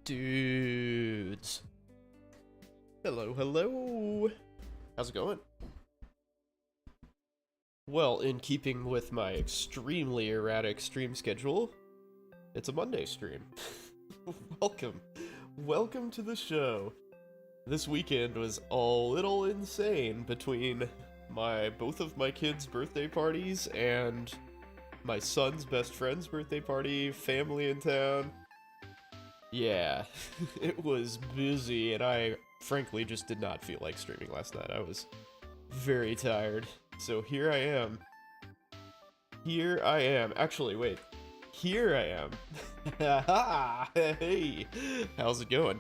Dudes. Hello, hello. How's it going? Well, in keeping with my extremely erratic stream schedule, it's a Monday stream. Welcome. Welcome to the show. This weekend was a little insane between both of my kids' birthday parties and my son's best friend's birthday party, family in town. Yeah, it was busy, and I frankly just did not feel like streaming last night. I was very tired. So here I am. Here I am. Actually, wait. Here I am. Hey, how's it going?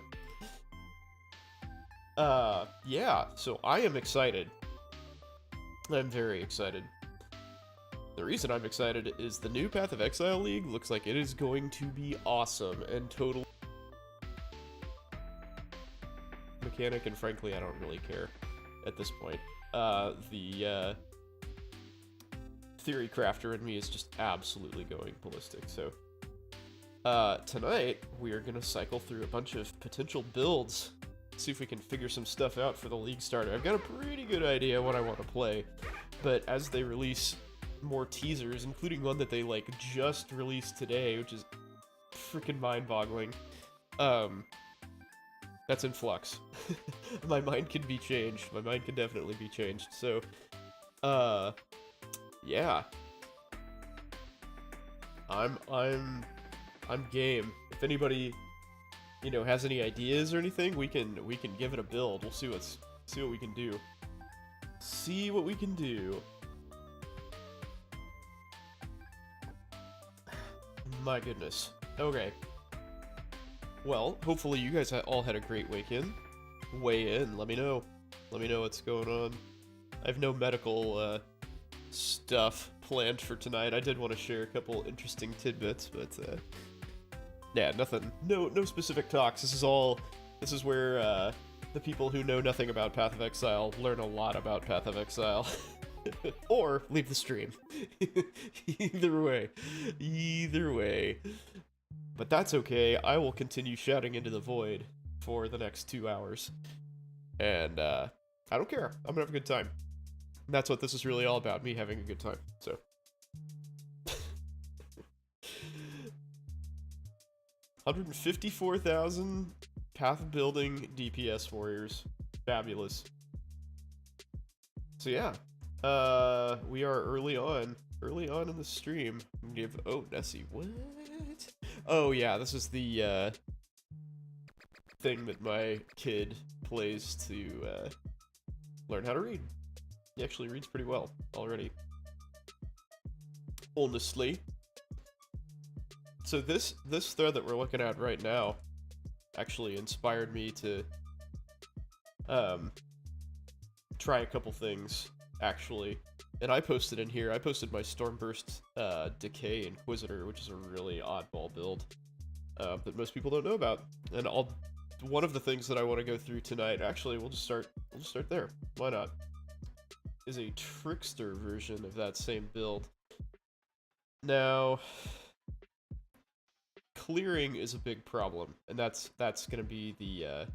Yeah, so I am excited. I'm very excited. The reason I'm excited is the new Path of Exile League looks like it is going to be awesome and totally mechanic, and frankly, I don't really care at this point. The theory crafter in me is just absolutely going ballistic, so tonight we are gonna cycle through a bunch of potential builds, see if we can figure some stuff out for the league starter. I've got a pretty good idea what I want to play, but as they release more teasers, including one that they like just released today, which is freaking mind-boggling, that's in flux. My mind can be changed. My mind can definitely be changed. So, yeah. I'm game. If anybody, has any ideas or anything, we can give it a build. We'll see what we can do. See what we can do. My goodness. Okay. Well, hopefully you guys all had a great weekend. Weigh in. Let me know. Let me know what's going on. I have no medical stuff planned for tonight. I did want to share a couple interesting tidbits, but yeah, nothing. No specific talks. This is where the people who know nothing about Path of Exile learn a lot about Path of Exile. Or leave the stream. Either way. Either way. But that's okay, I will continue shouting into the void for the next 2 hours. And, I don't care. I'm gonna have a good time. And that's what this is really all about, me having a good time, so. 154,000 path building DPS warriors. Fabulous. So yeah, we are early on in the stream. Oh, Nessie, what? Oh yeah, this is the thing that my kid plays to learn how to read. He actually reads pretty well already. Honestly. So this thread that we're looking at right now actually inspired me to try a couple things, actually. And I posted in here, I posted my Stormburst Decay Inquisitor, which is a really oddball build that most people don't know about. And one of the things that I want to go through tonight, actually, we'll just start there. Why not? Is a Trickster version of that same build. Now, clearing is a big problem, and that's going to be the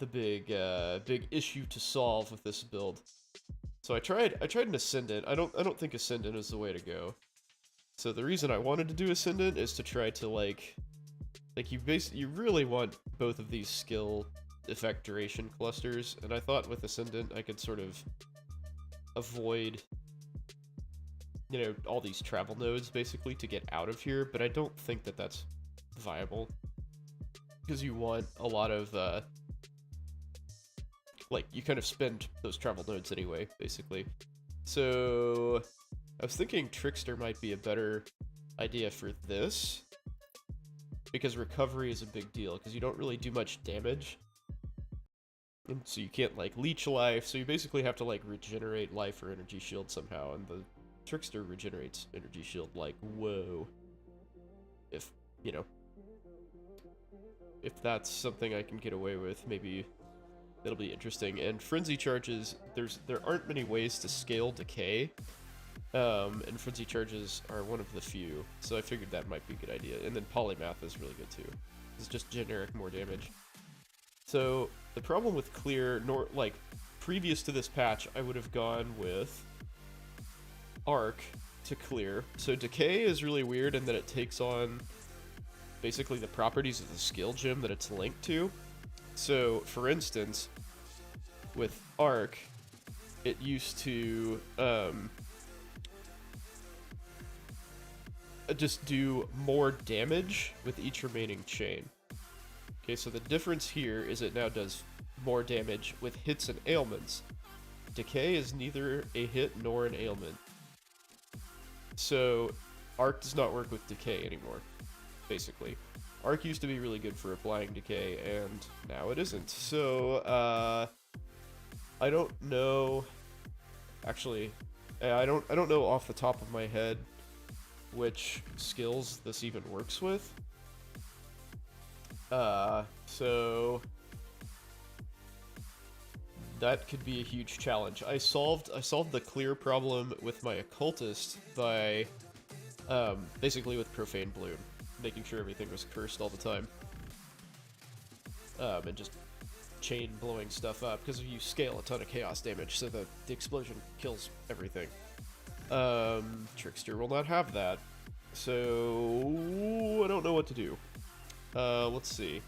big issue to solve with this build. So I tried an Ascendant. I don't think Ascendant is the way to go. So the reason I wanted to do Ascendant is to try to you really want both of these skill effect duration clusters, and I thought with Ascendant I could sort of avoid all these travel nodes basically to get out of here, but I don't think that that's viable because you want a lot of you kind of spend those travel nodes anyway, basically. So I was thinking Trickster might be a better idea for this, because recovery is a big deal, because you don't really do much damage. And so you can't, leech life, so you basically have to, regenerate life or energy shield somehow, and the Trickster regenerates energy shield, whoa. If that's something I can get away with, maybe it'll be interesting. And Frenzy charges, there aren't many ways to scale Decay, And frenzy charges are one of the few, so I figured that might be a good idea. And then polymath is really good too. It's just generic more damage. So the problem with clear, like previous to this patch, I would have gone with arc to clear. So decay is really weird in that it takes on basically the properties of the skill gem that it's linked to. So for instance, with arc, it used to just do more damage with each remaining chain. Okay, so the difference here is it now does more damage with hits and ailments. Decay is neither a hit nor an ailment. So arc does not work with decay anymore, basically. Arc used to be really good for applying decay, and now it isn't. So I don't know. Actually, I don't know off the top of my head which skills this even works with. So that could be a huge challenge. I solved the clear problem with my occultist by basically with profane bloom, making sure everything was cursed all the time, and just chain blowing stuff up, because if you scale a ton of chaos damage, so the explosion kills everything. Trickster will not have that, so I don't know what to do. Let's see.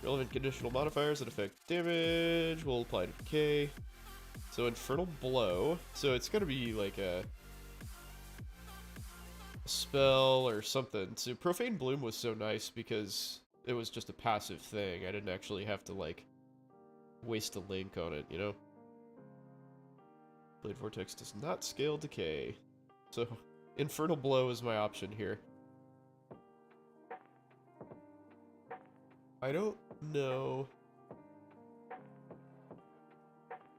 Relevant conditional modifiers that affect damage will apply to decay. So Infernal Blow. So it's gonna be like a spell or something. So Profane Bloom was so nice because it was just a passive thing. I didn't actually have to like waste a link on it, you know? Blade Vortex does not scale decay. So Infernal Blow is my option here. I don't know.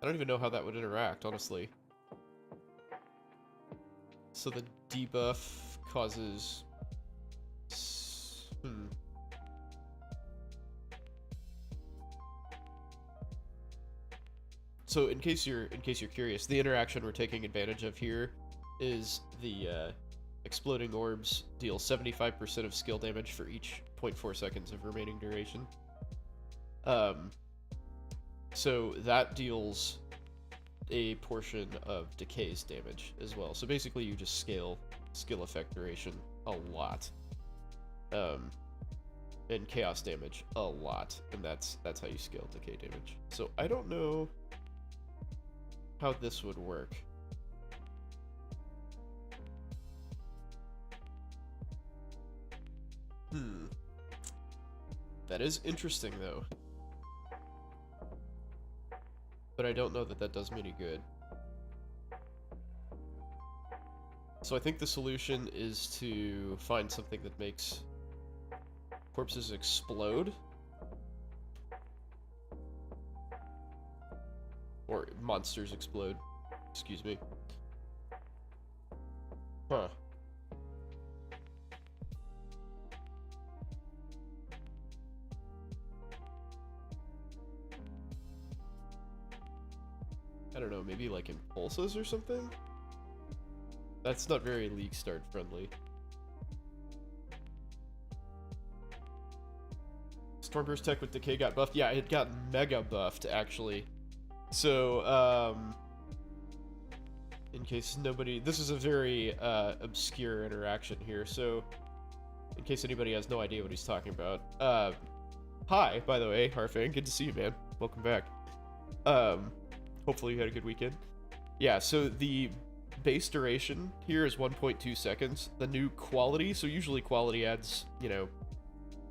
I don't even know how that would interact, honestly. So the debuff causes... So in case you're curious, the interaction we're taking advantage of here is the exploding orbs deal 75% of skill damage for each 0.4 seconds of remaining duration. So that deals a portion of decay's damage as well. So basically you just scale skill effect duration a lot. And chaos damage a lot. And that's how you scale decay damage. So I don't know how this would work. That is interesting, though. But I don't know that that does me any good. So I think the solution is to find something that makes corpses explode. Or monsters explode. Excuse me. Huh. I don't know, maybe like impulses or something? That's not very League Start friendly. Stormburst tech with decay got buffed. Yeah, it got mega buffed, actually. So, in case nobody... This is a very obscure interaction here, so in case anybody has no idea what he's talking about. Hi, by the way, Harfang. Good to see you, man. Welcome back. Hopefully you had a good weekend. Yeah, so the base duration here is 1.2 seconds. The new quality, so usually quality adds, you know,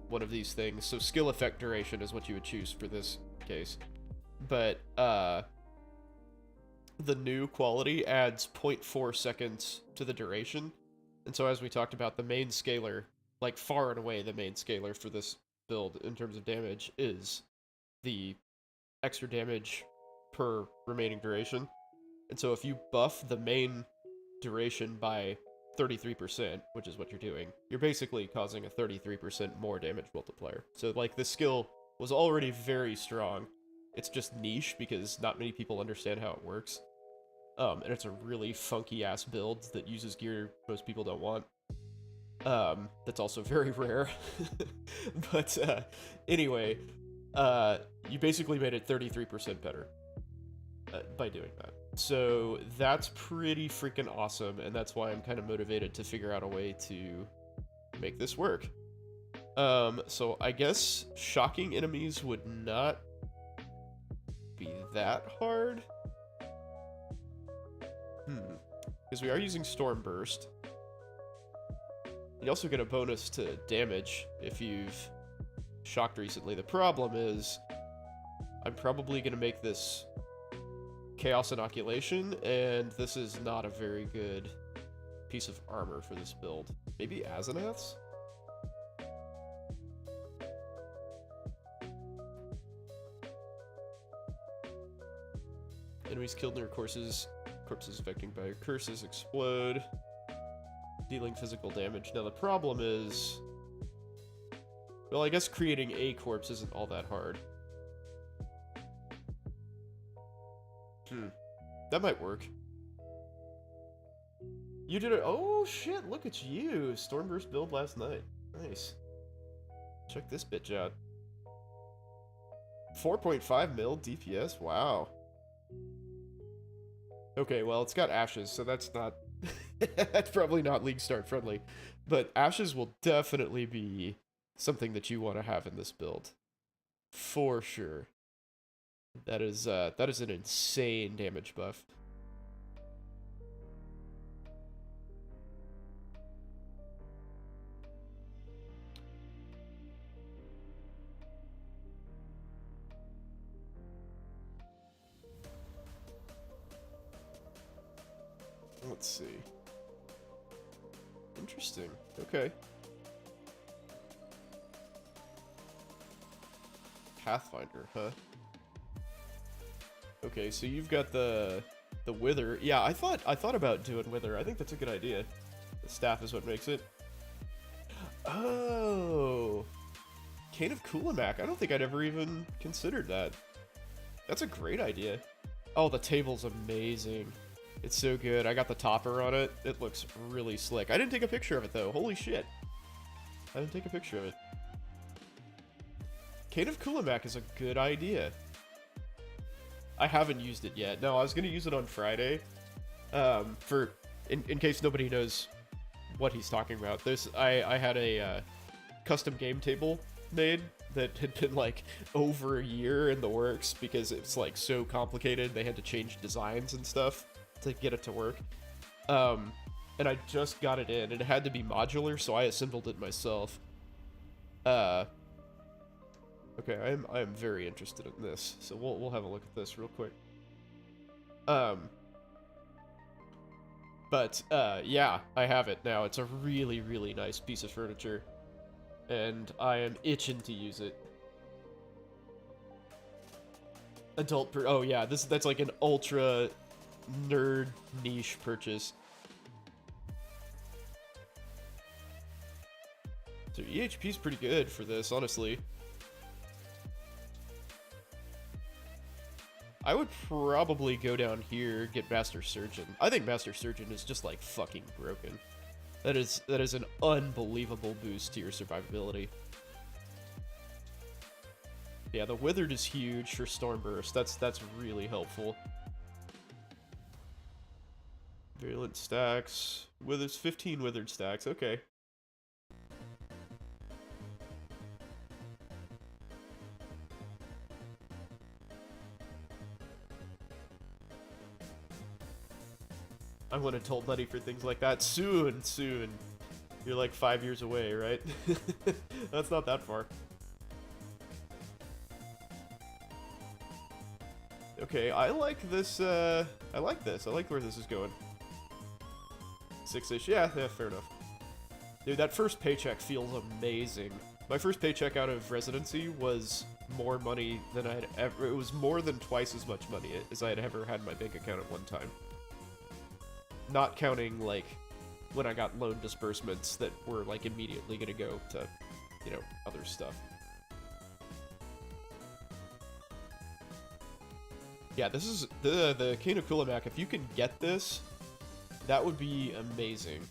one of these things. So skill effect duration is what you would choose for this case. But the new quality adds 0.4 seconds to the duration. And so as we talked about, the main scaler, like far and away the main scaler for this build in terms of damage, is the extra damage per remaining duration. And so if you buff the main duration by 33%, which is what you're doing, you're basically causing a 33% more damage multiplier. So like this skill was already very strong. It's just niche because not many people understand how it works. And it's a really funky ass build that uses gear most people don't want. That's also very rare. But anyway, you basically made it 33% better by doing that. So that's pretty freaking awesome, and that's why I'm kind of motivated to figure out a way to make this work. So I guess shocking enemies would not be that hard. Because we are using Storm Burst. You also get a bonus to damage if you've shocked recently. The problem is, I'm probably going to make this Chaos Inoculation, and this is not a very good piece of armor for this build. Maybe Asenath's? Enemies killed near corpses affected by your curses explode, dealing physical damage. Now the problem is, well, I guess creating a corpse isn't all that hard. That might work. You did it. Oh shit, look at you. Stormburst build last night. Nice. Check this bitch out. 4.5 mil DPS? Wow. Okay, well, it's got Ashes, so that's not... that's probably not League Start friendly. But Ashes will definitely be something that you want to have in this build. For sure. That is an insane damage buff. Let's see. Interesting. Okay. Pathfinder, huh? Okay, so you've got the Wither. Yeah, I thought about doing Wither. I think that's a good idea. The staff is what makes it. Oh, Cane of Kulamak. I don't think I'd ever even considered that. That's a great idea. Oh, the table's amazing. It's so good. I got the topper on it. It looks really slick. I didn't take a picture of it, though. Holy shit. I didn't take a picture of it. Cane of Kulamak is a good idea. I haven't used it yet. No, I was going to use it on Friday. In case nobody knows what he's talking about. I had a custom game table made that had been like over a year in the works because it's like so complicated. They had to change designs and stuff to get it to work. And I just got it in, and it had to be modular, so I assembled it myself. Okay, I am very interested in this, so we'll have a look at this real quick. Yeah, I have it now. It's a really, really nice piece of furniture, and I am itching to use it. Oh yeah, that's like an ultra nerd niche purchase. So EHP is pretty good for this, honestly. I would probably go down here, get Master Surgeon. I think Master Surgeon is just like fucking broken. That is an unbelievable boost to your survivability. Yeah, the Withered is huge for Stormburst. That's really helpful. Virulent stacks. Withers 15 withered stacks. Okay. I want to toll Letty for things like that. Soon. You're like 5 years away, right? That's not that far. Okay, I like this, I like where this is going. 6-ish, yeah, fair enough. Dude, that first paycheck feels amazing. My first paycheck out of residency was more money than I had ever... It was more than twice as much money as I had ever had in my bank account at one time. Not counting, like, when I got loan disbursements that were, like, immediately gonna go to, you know, other stuff. Yeah, this is the Cane of Kulamak. If you can get this, that would be amazing.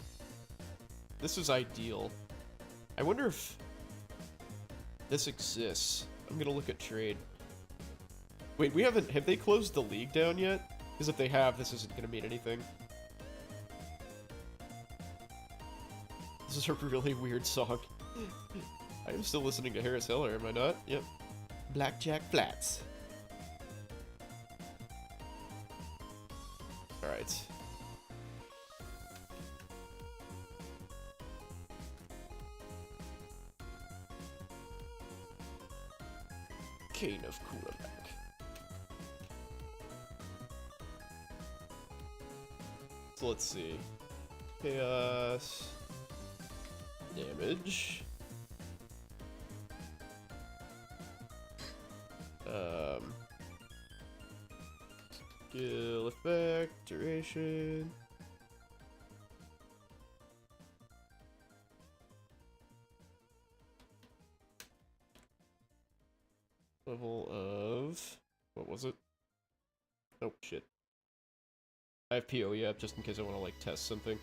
This is ideal. I wonder if this exists. I'm gonna look at trade. Wait, have they closed the league down yet? Because if they have, this isn't gonna mean anything. This is a really weird song. I am still listening to Harris Heller, am I not? Yep. Blackjack Flats. Alright. Cane of Kulamak. So let's see. Chaos. Damage. Skill effect, duration. Level of... what was it? Oh, shit. I have PoE up just in case I want to, like, test something.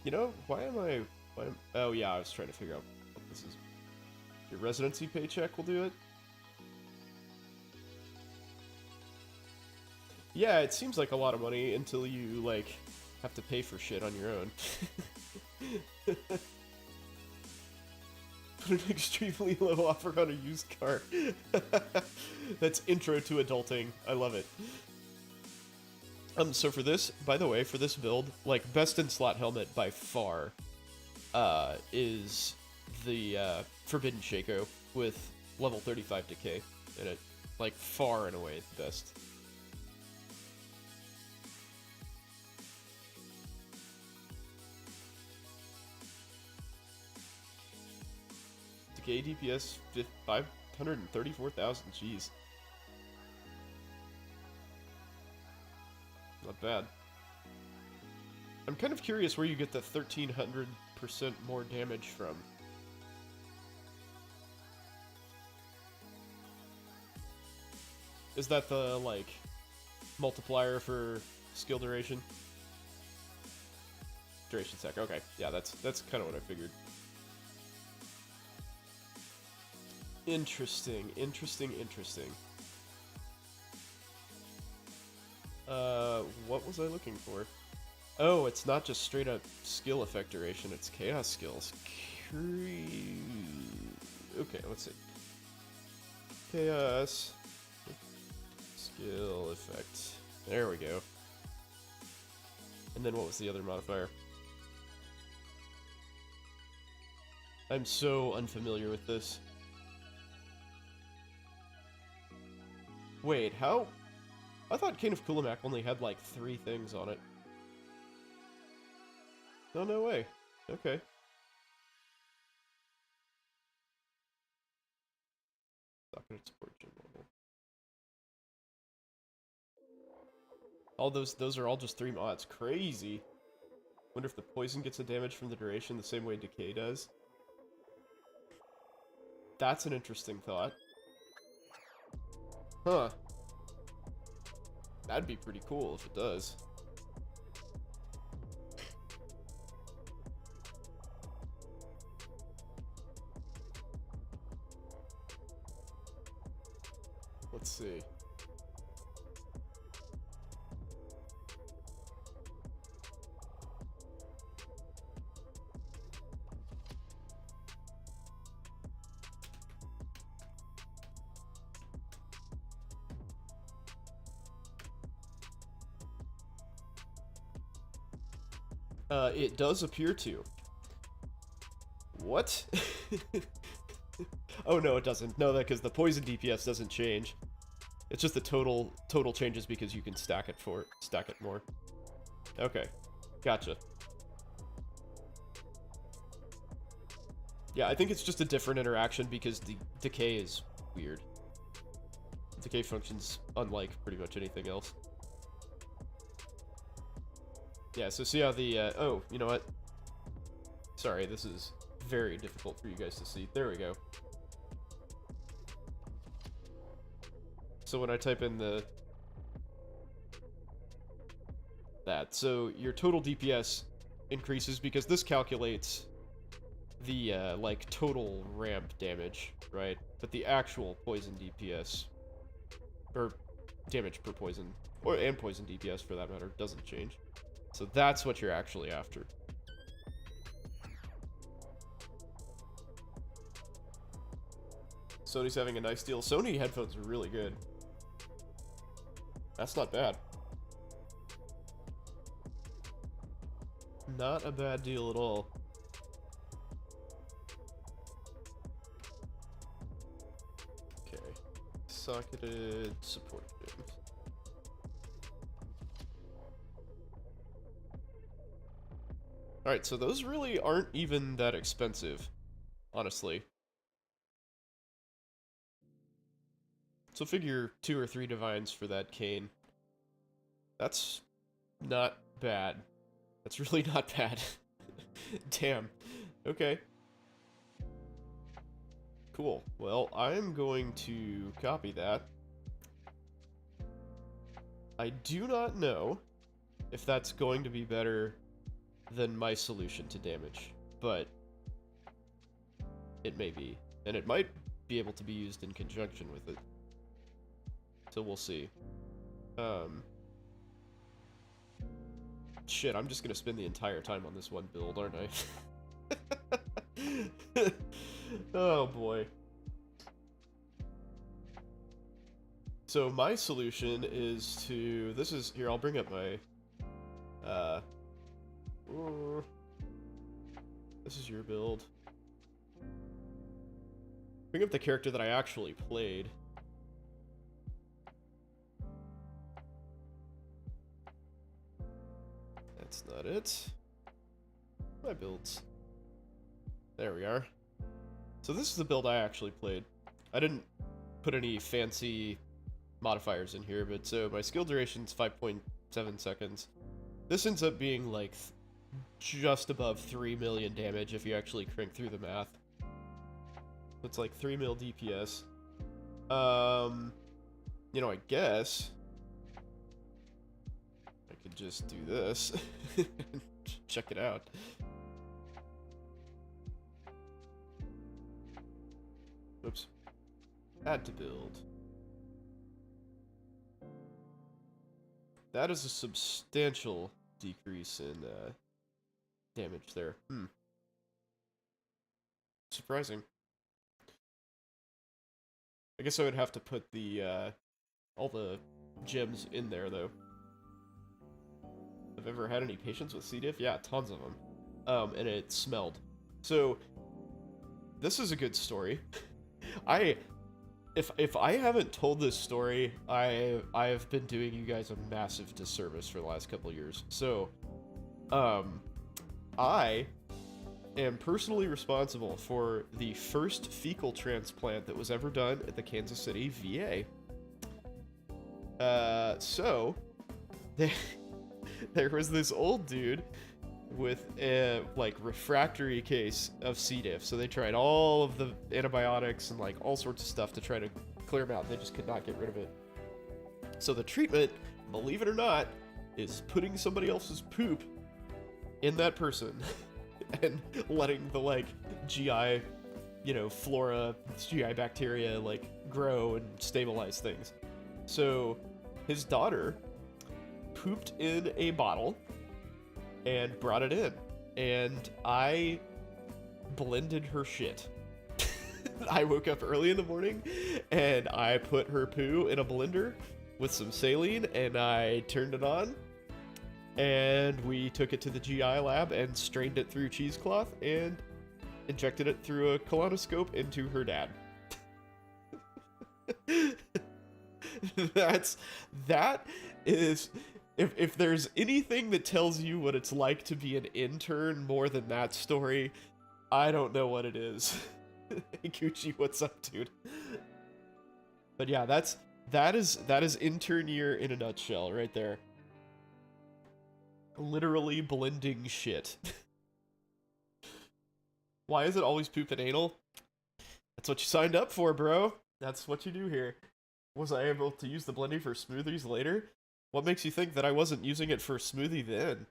You know, oh, yeah, I was trying to figure out what this is. Your residency paycheck will do it? Yeah, it seems like a lot of money until you, like, have to pay for shit on your own. Put an extremely low offer on a used car. That's intro to adulting. I love it. So for this, by the way, for this build, like, best in slot helmet by far, is the, Forbidden Shako with level 35 decay in it. Like, far and away the best. Decay DPS 534,000, jeez. Not bad. I'm kind of curious where you get the 1300% more damage from. Is that the, like, multiplier for skill duration? Duration sec, okay. Yeah, that's kind of what I figured. Interesting, interesting, interesting. What was I looking for? Oh, it's not just straight up skill effect duration, it's chaos skills. Okay, let's see. Chaos. Skill effect. There we go. And then what was the other modifier? I'm so unfamiliar with this. Wait, how? I thought Cane of Kulamak only had like 3 things on it. Oh, no way. Okay. Document support gym level. All those are all just 3 mods. Crazy. Wonder if the poison gets the damage from the duration the same way decay does. That's an interesting thought. Huh. That'd be pretty cool if it does. Let's see. It does appear to. What? Oh no, it doesn't. No, because the poison DPS doesn't change. It's just the total changes because you can stack it more. Okay, gotcha. Yeah, I think it's just a different interaction because the decay is weird. Decay functions unlike pretty much anything else. Yeah, so see how the, oh, you know what? Sorry, this is very difficult for you guys to see. There we go. So when I type in so your total DPS increases because this calculates the, like, total ramp damage, right? But the actual poison DPS, or damage per poison, and poison DPS for that matter, doesn't change. So that's what you're actually after. Sony's having a nice deal. Sony headphones are really good. That's not bad. Not a bad deal at all. Okay. Socketed support games. Alright, so those really aren't even that expensive, honestly. So figure 2 or 3 divines for that cane. That's not bad. That's really not bad. Damn. Okay. Cool. Well, I'm going to copy that. I do not know if that's going to be better than my solution to damage, but it may be. And it might be able to be used in conjunction with it. So we'll see. Shit, I'm just gonna spend the entire time on this one build, aren't I? Oh boy. So my solution is to... Here, I'll bring up my... This is your build. Bring up the character that I actually played. That's not it. My builds. There we are. So this is the build I actually played. I didn't put any fancy modifiers in here, but so my skill duration's 5.7 seconds. This ends up being like just above 3 million damage if you actually crank through the math. It's like 3 mil DPS. You know, I guess I could just do this. Check it out. Oops. Add to build. That is a substantial decrease in damage there. Surprising. I guess I would have to put the all the gems in there though. I've ever had any patients with C. diff? Yeah, tons of them. And it smelled. So this is a good story. If I haven't told this story, I've been doing you guys a massive disservice for the last couple of years. So, I am personally responsible for the first fecal transplant that was ever done at the Kansas City VA. So there was this old dude with a, like, refractory case of C. diff. So they tried all of the antibiotics and, like, all sorts of stuff to try to clear him out. They just could not get rid of it. So the treatment, believe it or not, is putting somebody else's poop in that person and letting the, like, GI, you know, flora, GI bacteria, like, grow and stabilize things. So his daughter pooped in a bottle and brought it in, and I blended her shit. I woke up early in the morning and I put her poo in a blender with some saline and I turned it on, and we took it to the GI lab and strained it through cheesecloth and injected it through a colonoscope into her dad. That is... If there's anything that tells you what it's like to be an intern more than that story, I don't know what it is. Hey, Gucci, what's up, dude? But yeah, that is intern year in a nutshell right there. Literally blending shit. Why is it always poop and anal? That's what you signed up for, bro. That's what you do here. Was I able to use the blending for smoothies later? What makes you think that I wasn't using it for a smoothie then?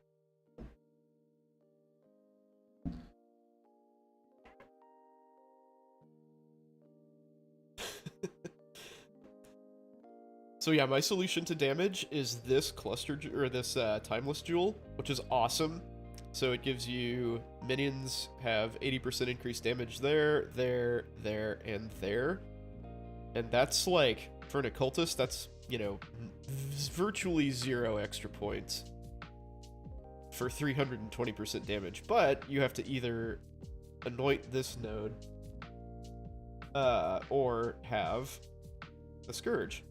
So yeah, my solution to damage is this cluster, or this timeless jewel, which is awesome. So it gives you minions have 80% increased damage there, and there. And that's like, for an occultist, that's, you know, virtually 0 extra points for 320% damage. But you have to either anoint this node, or have a Scourge.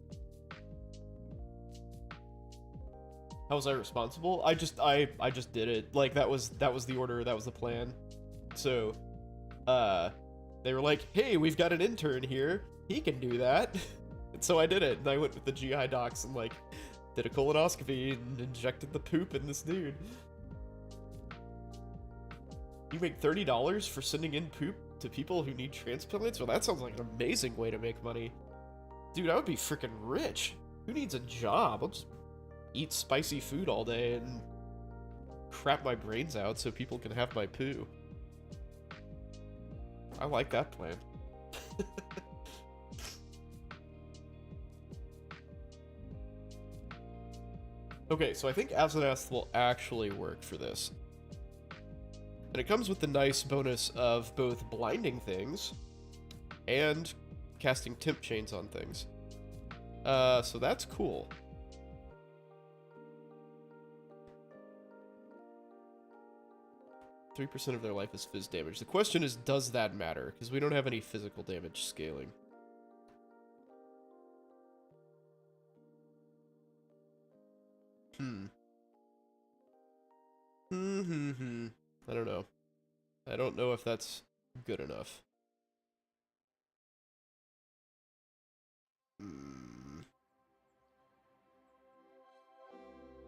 How was I responsible? I just did it. Like, that was the order, that was the plan. So, they were like, hey, we've got an intern here. He can do that. And so I did it, and I went with the GI docs and, like, did a colonoscopy and injected the poop in this dude. You make $30 for sending in poop to people who need transplants? Well, that sounds like an amazing way to make money. Dude, I would be freaking rich. Who needs a job? I'll just eat spicy food all day and crap my brains out so people can have my poo. I like that plan. Okay, so I think Azenast will actually work for this. And it comes with the nice bonus of both blinding things and casting temp chains on things. So that's cool. %3 of their life is phys damage. The question is, does that matter? Because we don't have any physical damage scaling. I don't know. I don't know if that's good enough.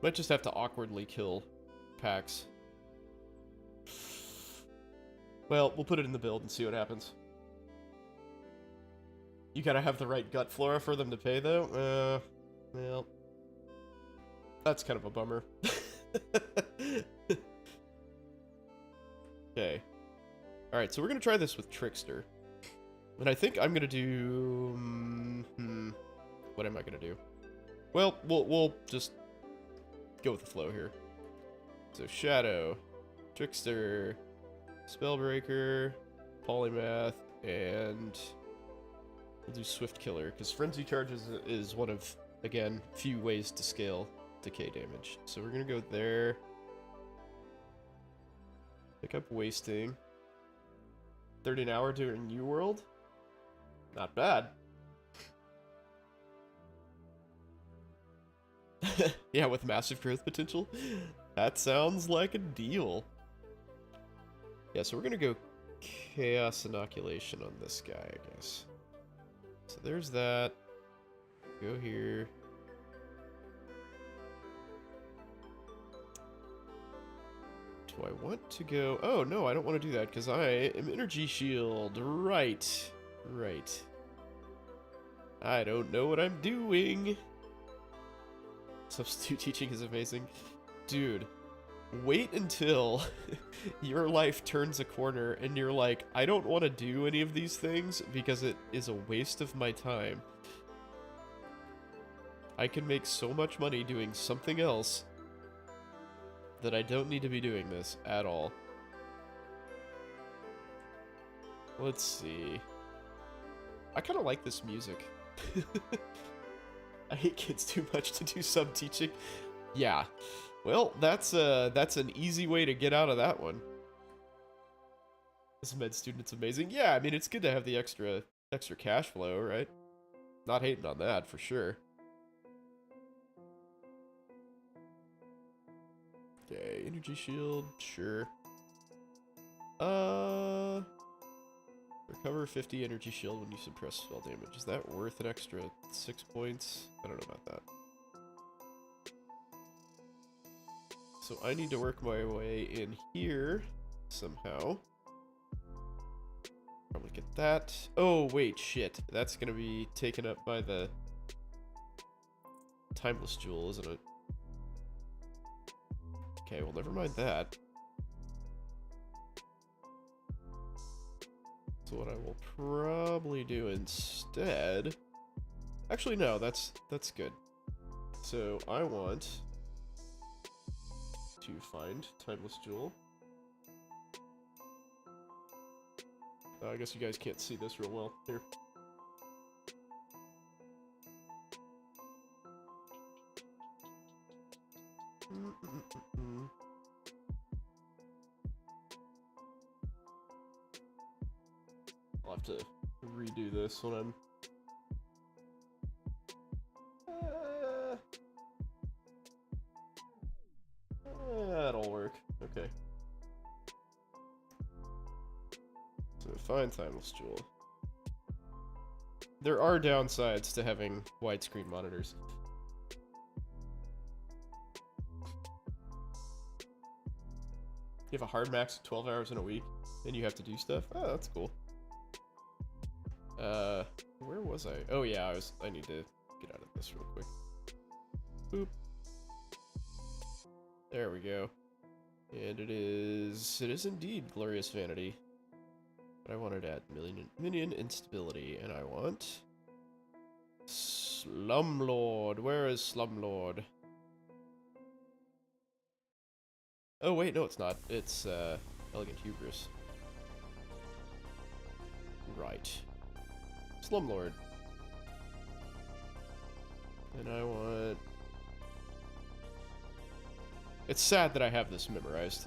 Might just have to awkwardly kill packs. Well, we'll put it in the build and see what happens. You gotta have the right gut flora for them to pay, though? Well... That's kind of a bummer. Okay. Alright, so we're gonna try this with Trickster. And I think I'm gonna do... What am I gonna do? Well, we'll just go with the flow here. So, Shadow, Trickster, Spellbreaker, Polymath, and we'll do Swift Killer, because Frenzy Charge is one of, again, few ways to scale decay damage. So we're gonna go there. Pick up Wasting. 30 an hour during New World? Not bad. Yeah, with massive growth potential. That sounds like a deal. Yeah, so we're gonna go Chaos Inoculation on this guy, I guess. So there's that. Go here. Do I want to go... Oh, no, I don't want to do that, because I am Energy Shield. Right. Right. I don't know what I'm doing. Substitute teaching is amazing. Dude, wait until your life turns a corner and you're like, I don't want to do any of these things because it is a waste of my time. I can make so much money doing something else that I don't need to be doing this at all. Let's see. I kind of like this music. I hate kids too much to do sub teaching. Yeah. Well, that's an easy way to get out of that one. As a med student, it's amazing. Yeah, I mean, it's good to have the extra cash flow, right? Not hating on that, for sure. Okay, energy shield, sure. Recover 50 energy shield when you suppress spell damage. Is that worth an extra 6 points? I don't know about that. So I need to work my way in here somehow. Probably get that. Oh, wait, shit. That's gonna be taken up by the timeless jewel, isn't it? Okay, well, never mind that. So what I will probably do instead... Actually, no, that's good. So I want to find timeless jewel. I guess you guys can't see this real well. Here. I'll have to redo this when I'm... that'll work. Okay. So find timeless jewel. There are downsides to having widescreen monitors. You have a hard max of 12 hours in a week, and you have to do stuff? Oh, that's cool. Where was I? Oh yeah, I need to get out of this real quick. Boop. There we go. And it is indeed Glorious Vanity. But I wanted to add minion instability, and I want... Slumlord. Where is Slumlord? Oh wait, no it's not. It's, Elegant Hubris. Right. Slumlord. And I want... It's sad that I have this memorized.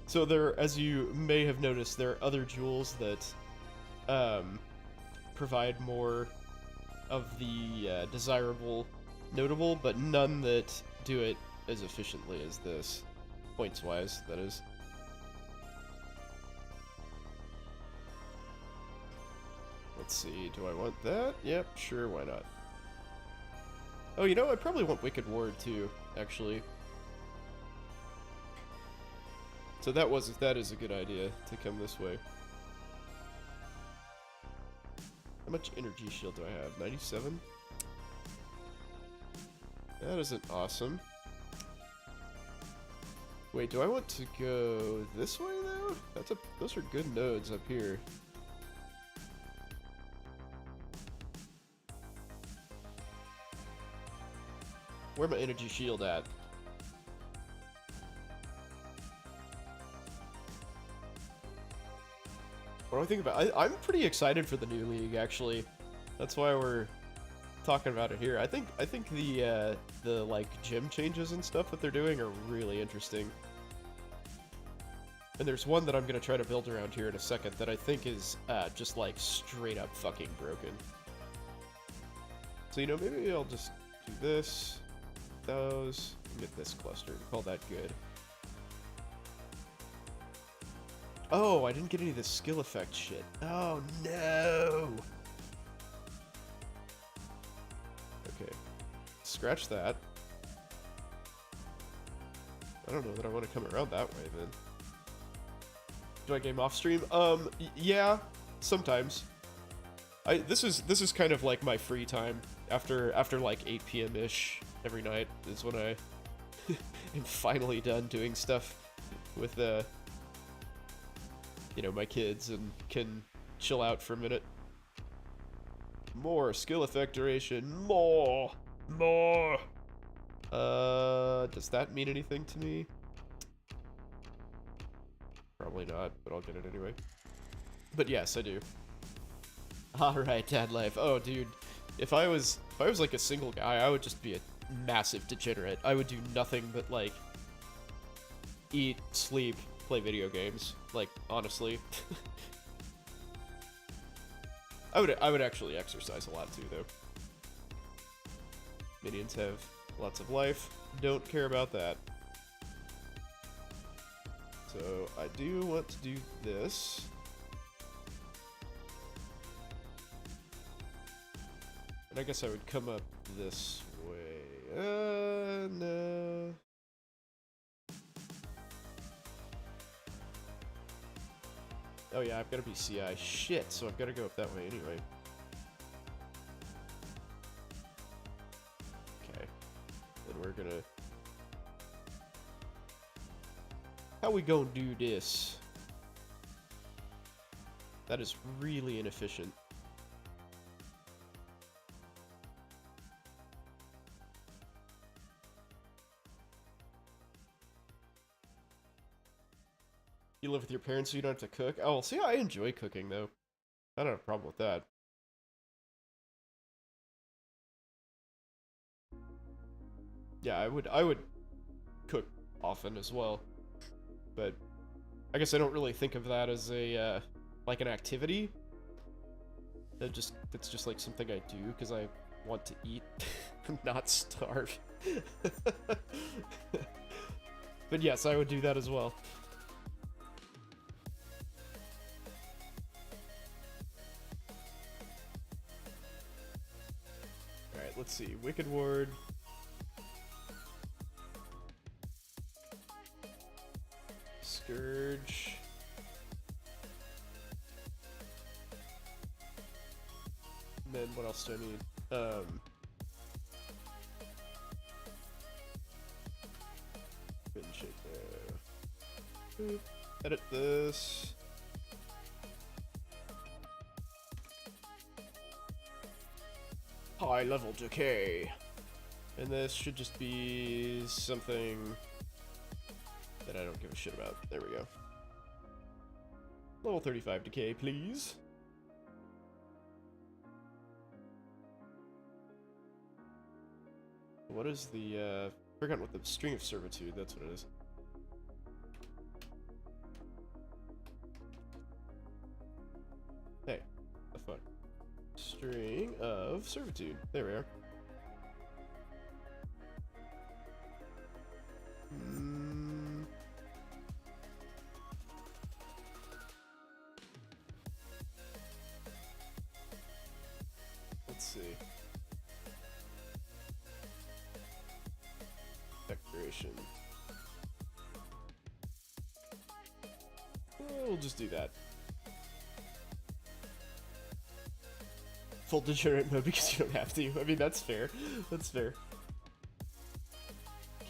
So there, as you may have noticed, there are other jewels that provide more of the desirable notable, but none that do it as efficiently as this. Points-wise, that is. Let's see, do I want that? Yep, sure, why not? Oh, you know, I probably want Wicked Ward too, actually. So that is a good idea to come this way. How much energy shield do I have? 97? That isn't awesome. Wait, do I want to go this way though? Those are good nodes up here. Where's my energy shield at? What do I think about? I'm pretty excited for the new league, actually. That's why we're talking about it here. I think the like gym changes and stuff that they're doing are really interesting. And there's one that I'm gonna try to build around here in a second that I think is just like straight up fucking broken. So you know, maybe I'll just do this. Those, and get this cluster. Call that good. Oh, I didn't get any of the skill effect shit. Oh no! Okay. Scratch that. I don't know that I want to come around that way then. Do I game off stream? Yeah, sometimes. This is kind of like my free time after like 8 p.m. ish. Every night is when I am finally done doing stuff with, you know, my kids and can chill out for a minute. More skill effect duration. More. Does that mean anything to me? Probably not, but I'll get it anyway. But yes, I do. Alright, dad life. Oh, dude. If I was like a single guy, I would just be a massive degenerate. I would do nothing but like eat, sleep, play video games. Like, honestly. I would actually exercise a lot too, though. Minions have lots of life. Don't care about that. So I do want to do this. And I guess I would come up this way. No. Oh yeah, I've got to be CI. Shit, so I've got to go up that way anyway. gonna... How we gonna do this? That is really inefficient. You live with your parents so you don't have to cook? Oh, see, I enjoy cooking, though. I don't have a problem with that. Yeah, I would cook often as well. But I guess I don't really think of that as a, like an activity. It's just like something I do because I want to eat, not starve. But yes, I would do that as well. Alright, let's see. Wicked Ward. Scourge. And then what else do I need? Couldn't shake there. Boop. Edit this. High level decay. And this should just be something that I don't give a shit about. There we go. Level 35 decay, please. What is the, forgotten what the string of servitude, that's what it is. Hey, the fuck. String of servitude. There we are. Let's see. Declaration. We'll just do that. Full degenerate mode because you don't have to. I mean, that's fair. That's fair.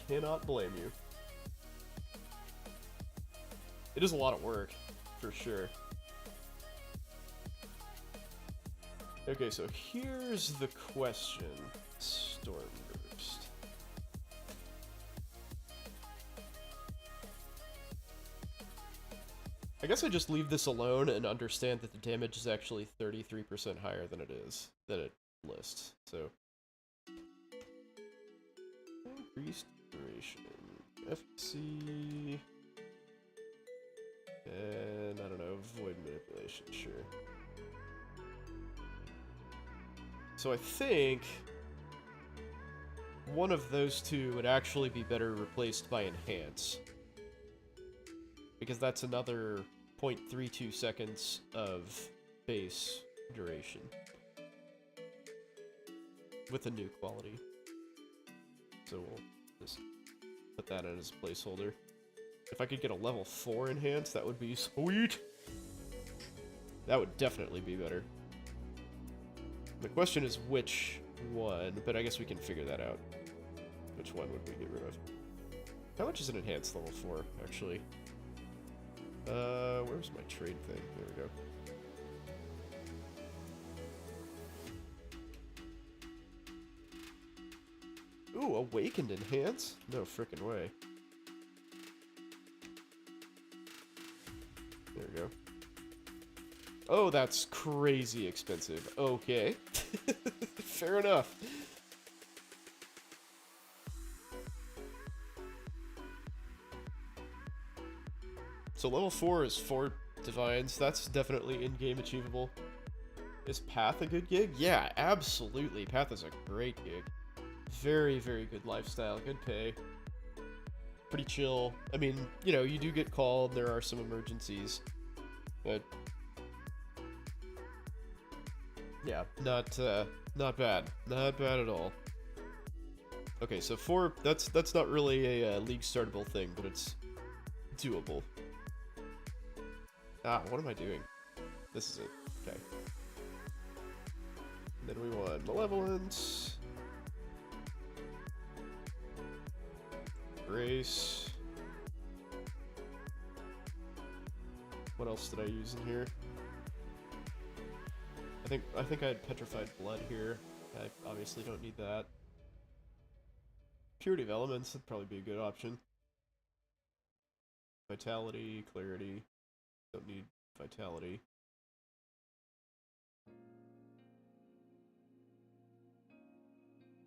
Cannot blame you. It is a lot of work, for sure. Okay, so here's the question. Stormburst. I guess I just leave this alone and understand that the damage is actually 33% higher than it lists. So increased duration, FC, and I don't know, void manipulation, sure. So I think one of those two would actually be better replaced by enhance. Because that's another 0.32 seconds of base duration. With a new quality. So we'll just put that in as a placeholder. If I could get a level 4 enhance, that would be sweet! That would definitely be better. The question is which one, but I guess we can figure that out. Which one would we get rid of? How much is an enhanced level 4, actually? Where's my trade thing? There we go. Ooh, awakened enhance? No frickin' way. There we go. Oh, that's crazy expensive. Okay. Fair enough. So level 4 is 4 divines. That's definitely in-game achievable. Is Path a good gig? Yeah, absolutely. Path is a great gig. Very, very good lifestyle. Good pay. Pretty chill. I mean, you know, you do get called. There are some emergencies. But yeah, not bad. Not bad at all. Okay, so 4, that's not really a league startable thing, but it's doable. Ah, what am I doing? This is it. Okay. And then we want Malevolence. case. What else did I use in here? I think I had petrified blood here. I obviously don't need that. Purity of elements would probably be a good option. Vitality, clarity. Don't need vitality.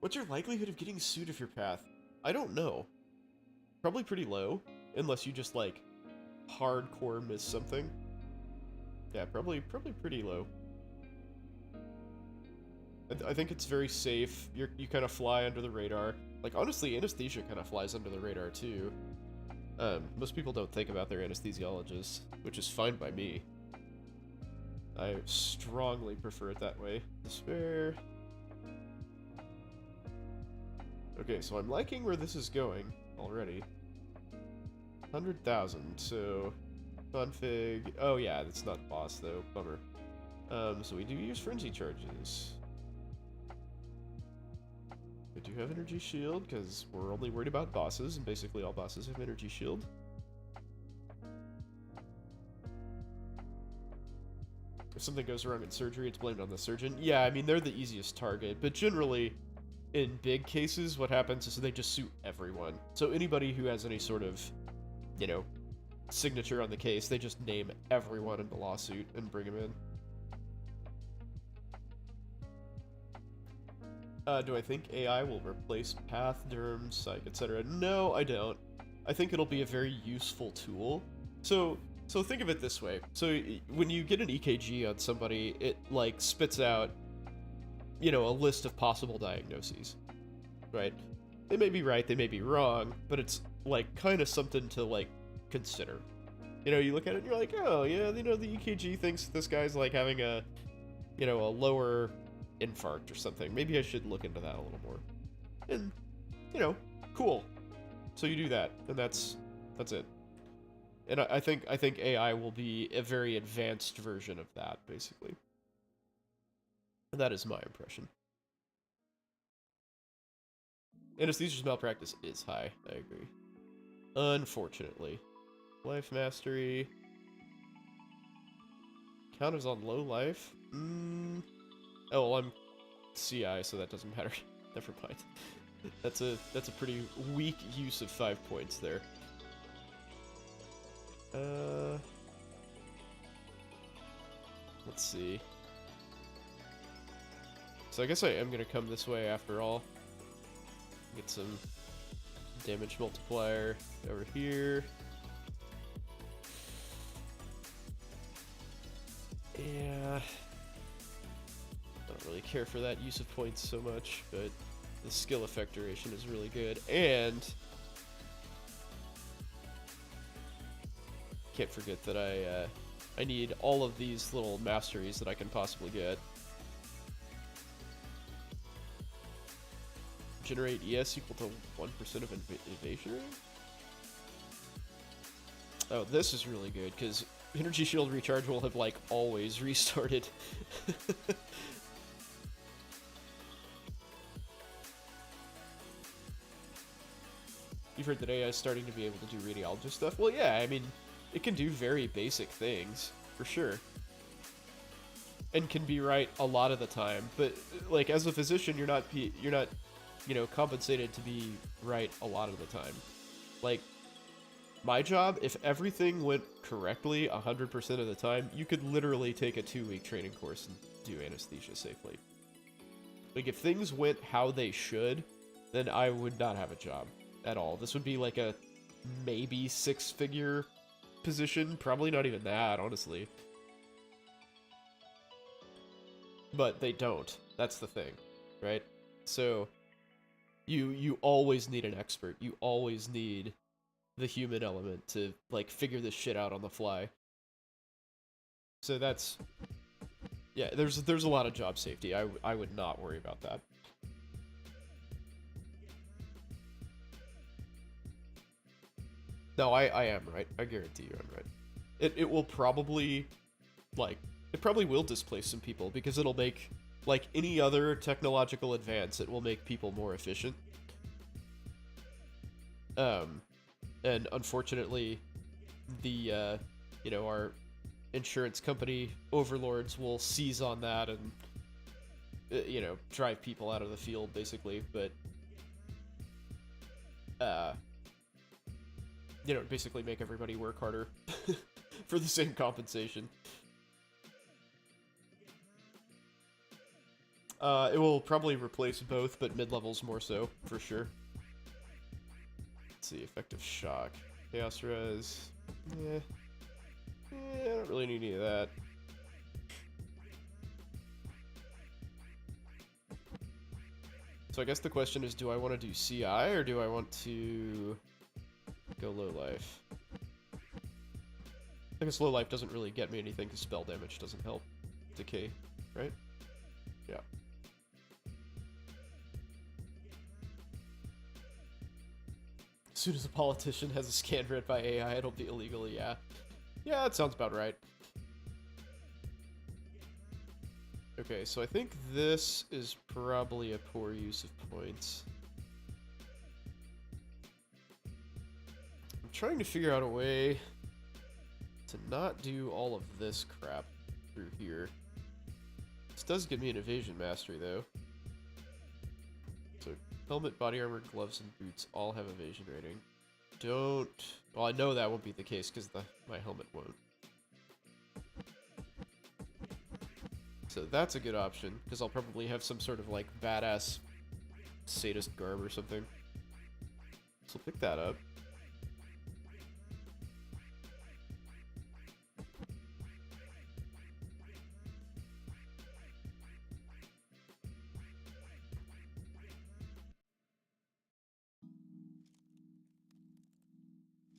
What's your likelihood of getting sued if your path? I don't know. Probably pretty low, unless you just like hardcore miss something. Yeah, probably pretty low. I think it's very safe. You kind of fly under the radar. Like, honestly, anesthesia kind of flies under the radar, too. Most people don't think about their anesthesiologist, which is fine by me. I strongly prefer it that way. Despair. Okay, so I'm liking where this is going already. 100,000, so... config... Oh, yeah, that's not boss, though. Bummer. So we do use frenzy charges. I do have energy shield, because we're only worried about bosses, and basically all bosses have energy shield. If something goes wrong in surgery, it's blamed on the surgeon. Yeah, I mean, they're the easiest target, but generally, in big cases, what happens is they just sue everyone. So anybody who has any sort of, you know, signature on the case, they just name everyone in the lawsuit and bring them in. Do I think AI will replace Path, Derm, Psych, etc.? No, I don't. I think it'll be a very useful tool. So think of it this way. So when you get an EKG on somebody, it like spits out, you know, a list of possible diagnoses, right? They may be right, they may be wrong, but it's like kind of something to like consider. You know, you look at it and you're like, oh yeah, you know, the EKG thinks this guy's like having a, you know, a lower infarct or something. Maybe I should look into that a little more. And, you know, cool. So you do that, and that's it. And I think AI will be a very advanced version of that, basically. And that is my impression. Anesthesia's malpractice is high, I agree. Unfortunately. Life mastery. Counters on low life? Oh, well, I'm CI, so that doesn't matter. Never mind. That's a pretty weak use of 5 points there. Let's see. So I guess I am gonna come this way after all. Get some damage multiplier over here. Yeah. Don't really care for that use of points so much, but the skill effect duration is really good, and can't forget that I need all of these little masteries that I can possibly get. Generate ES equal to 1% of evasion rate? Oh, this is really good, because energy shield recharge will have, like, always restarted. You've heard that AI is starting to be able to do radiologist stuff? Well, yeah, I mean, it can do very basic things, for sure. And can be right a lot of the time, but, like, as a physician, you're not, you know, compensated to be right a lot of the time. Like, my job, if everything went correctly 100% of the time, you could literally take a 2-week training course and do anesthesia safely. Like, if things went how they should, then I would not have a job at all. This would be like a maybe 6-figure position. Probably not even that, honestly. But they don't. That's the thing, right? So, you always need an expert. You always need the human element to, like, figure this shit out on the fly. So that's... yeah, there's a lot of job safety. I would not worry about that. No, I am right. I guarantee you I'm right. It will probably, like, it probably will displace some people, because it'll make, like any other technological advance, it will make people more efficient. And unfortunately, the, you know, our insurance company overlords will seize on that and, you know, drive people out of the field, basically. But, you know, basically make everybody work harder for the same compensation. It will probably replace both, but mid-levels more so, for sure. Let's see, effective shock. Chaos res. Yeah. I don't really need any of that. So I guess the question is, do I want to do CI, or do I want to go low life? I guess low life doesn't really get me anything, because spell damage doesn't help decay, right? Yeah. As soon as a politician has a scan read by AI, it'll be illegal, yeah. Yeah, that sounds about right. Okay, so I think this is probably a poor use of points. I'm trying to figure out a way to not do all of this crap through here. This does give me an evasion mastery, though. So, helmet, body armor, gloves, and boots all have evasion rating. Well, I know that won't be the case because my helmet won't. So that's a good option, because I'll probably have some sort of, like, badass sadist garb or something. So pick that up.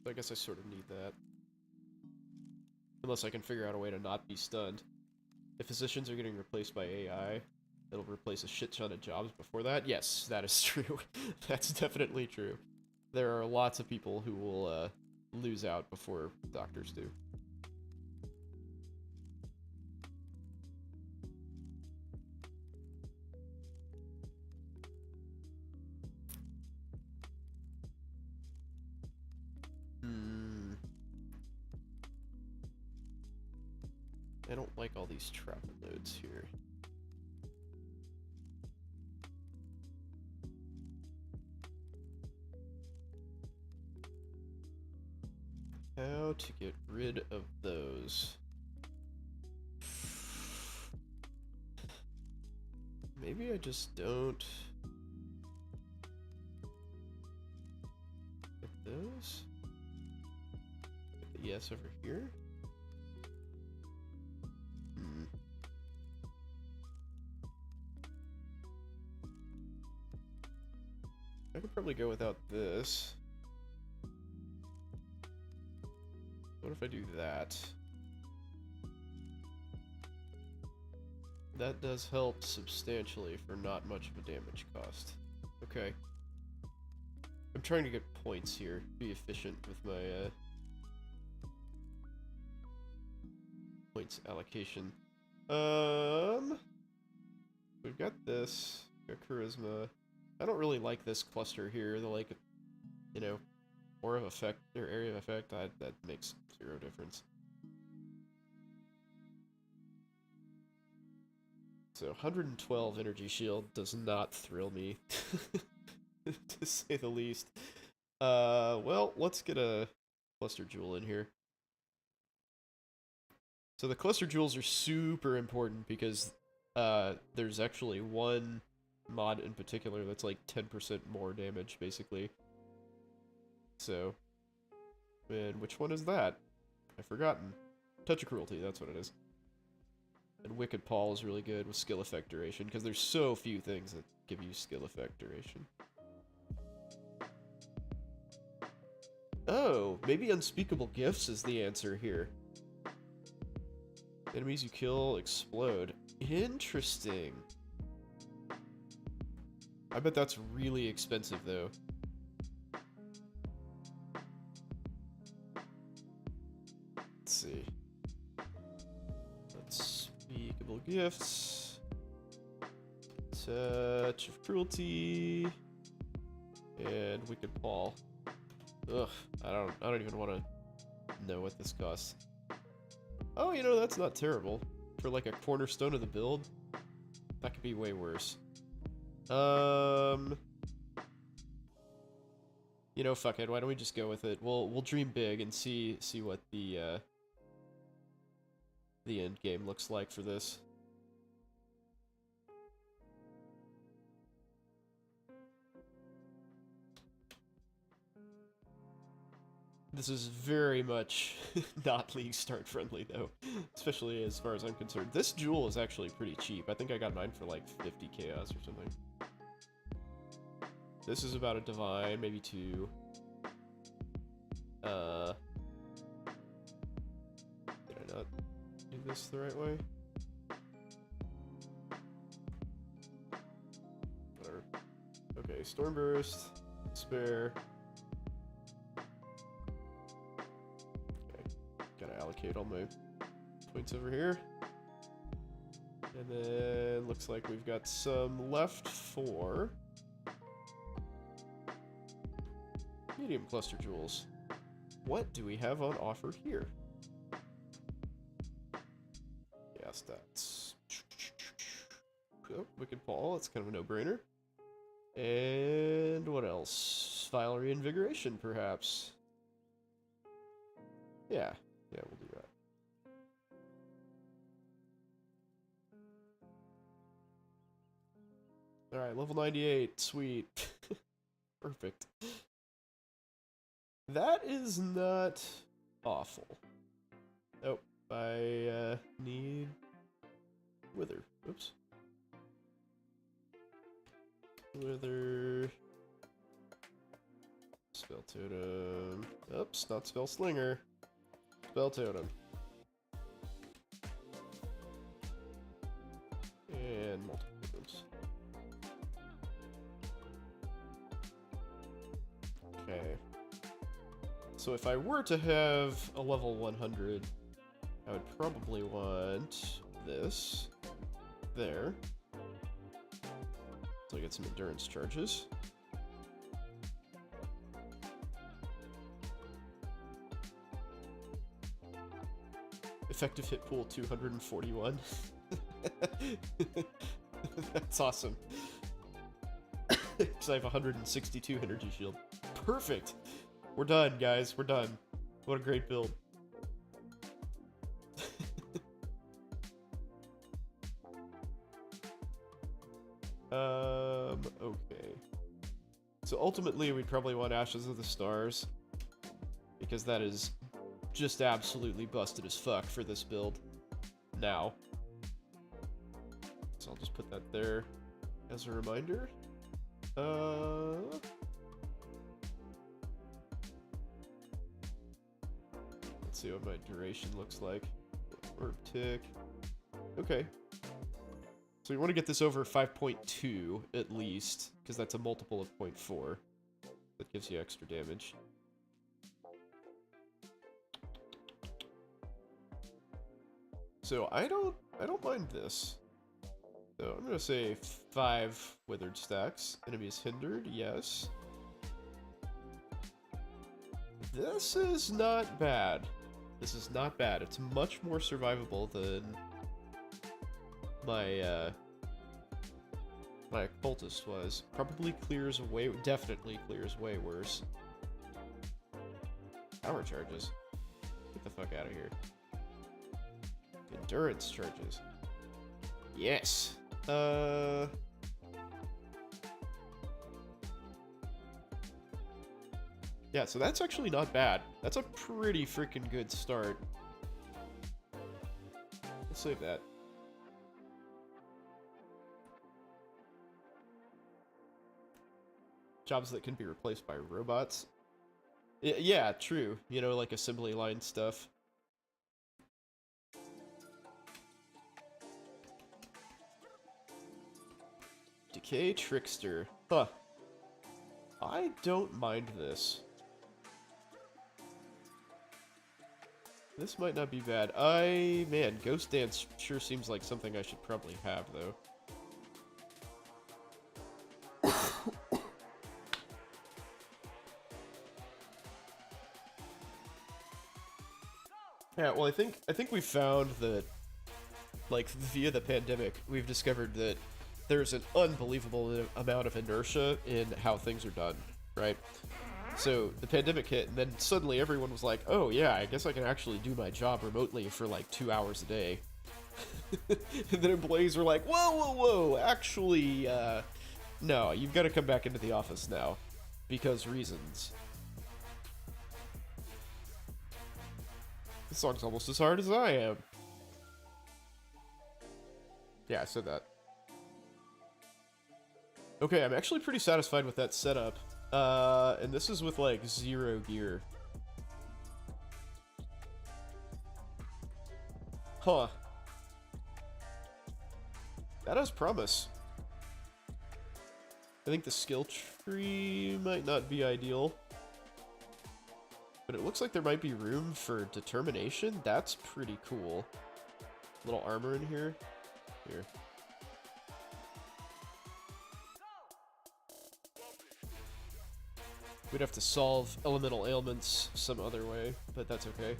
I guess I sort of need that. Unless I can figure out a way to not be stunned. If physicians are getting replaced by AI, it'll replace a shit ton of jobs before that. Yes, that is true. That's definitely true. There are lots of people who will lose out before doctors do. I don't like all these travel nodes here. How to get rid of those? Maybe I just don't get those? Get the yes over here? I could probably go without this. What if I do that? That does help substantially for not much of a damage cost. Okay. I'm trying to get points here, be efficient with my points allocation. We've got this, we've got charisma. I don't really like this cluster here, the like, you know, aura of effect, or area of effect, that makes zero difference. So 112 energy shield does not thrill me, to say the least. Well, let's get a cluster jewel in here. So the cluster jewels are super important because there's actually one mod in particular that's like 10% more damage, basically. So, and which one is that? I've forgotten. Touch of Cruelty, that's what it is. And Wicked Paul is really good with skill effect duration, because there's so few things that give you skill effect duration. Oh, maybe Unspeakable Gifts is the answer here. Enemies you kill explode. Interesting. I bet that's really expensive, though. Let's see. Unspeakable Gifts. Touch of Cruelty. And Wicked Paul. Ugh, I don't even want to know what this costs. Oh, you know, that's not terrible. For like a cornerstone of the build, that could be way worse. You know, fuck it. Why don't we just go with it? We'll dream big and see what the end game looks like for this. This is very much not League Start friendly, though, especially as far as I'm concerned. This jewel is actually pretty cheap. I think I got mine for like 50 chaos or something. This is about a divine, maybe 2. Did I not do this the right way? Whatever. Okay, Stormburst, spare. Gotta allocate all my points over here. And then looks like we've got some left for medium cluster jewels. What do we have on offer here? Yeah, stats. Oh, Wicked Paul, that's kind of a no-brainer. And what else? Vile Reinvigoration, perhaps. Yeah. Yeah, we'll do that. Alright, level 98. Sweet. Perfect. That is not awful. Nope. I need Wither. Oops. Wither. Spell Totem. Oops, not Spell Slinger. Spell Totem. And multiple totems. Okay. So if I were to have a level 100, I would probably want this there. So I get some endurance charges. Effective hit pool 241. That's awesome. Because I have 162 energy shield. Perfect! We're done, guys. We're done. What a great build. Okay. So ultimately, we'd probably want Ashes of the Stars. Because that is just absolutely busted as fuck for this build. Now. So I'll just put that there as a reminder. Let's see what my duration looks like. Orb tick. Okay. So we want to get this over 5.2 at least, because that's a multiple of 0.4. That gives you extra damage. So I don't mind this. So I'm gonna say 5 withered stacks. Enemies hindered, yes. This is not bad. This is not bad. It's much more survivable than my my cultist was. Probably clears way, definitely clears way worse. Power charges. Get the fuck out of here. Endurance charges. Yes. Yeah, so that's actually not bad. That's a pretty freaking good start. Let's save that. Jobs that can be replaced by robots. Yeah, true. You know, like assembly line stuff. Decay Trickster. Huh. I don't mind this. This might not be bad. Man, Ghost Dance sure seems like something I should probably have, though. Yeah, well, I think we found that, like, via the pandemic, we've discovered that there's an unbelievable amount of inertia in how things are done, right? So the pandemic hit, and then suddenly everyone was like, "Oh yeah, I guess I can actually do my job remotely for like 2 hours a day." And then employees were like, "Whoa, whoa, whoa! Actually, no, you've got to come back into the office now, because reasons." This song's almost as hard as I am. Yeah, I said that. Okay, I'm actually pretty satisfied with that setup. And this is with, like, 0 gear. Huh. That has promise. I think the skill tree might not be ideal. But it looks like there might be room for determination. That's pretty cool. Little armor in here. Here. We'd have to solve elemental ailments some other way, but that's okay.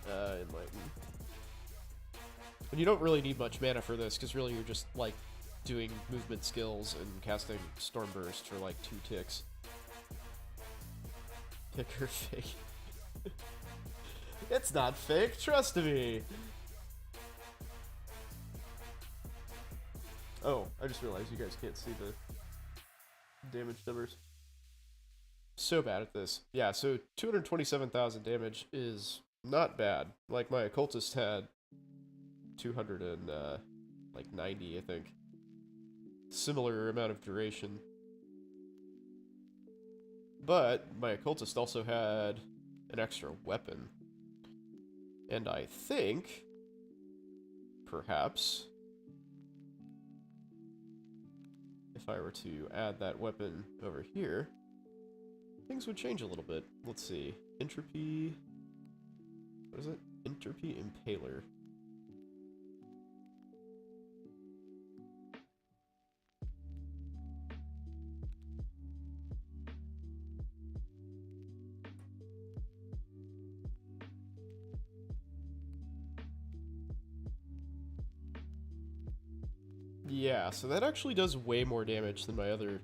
Enlighten. And you don't really need much mana for this, because really you're just, like, doing movement skills and casting Storm Burst for, like, 2 ticks. Picker fake. It's not fake, trust me! Oh, I just realized you guys can't see the damage numbers. So bad at this. Yeah, so 227,000 damage is not bad. Like, my occultist had 290, I think. Similar amount of duration. But my occultist also had an extra weapon. And I think, perhaps, if I were to add that weapon over here, things would change a little bit. Let's see. Entropy. What is it? Entropy Impaler. Yeah, so that actually does way more damage than my other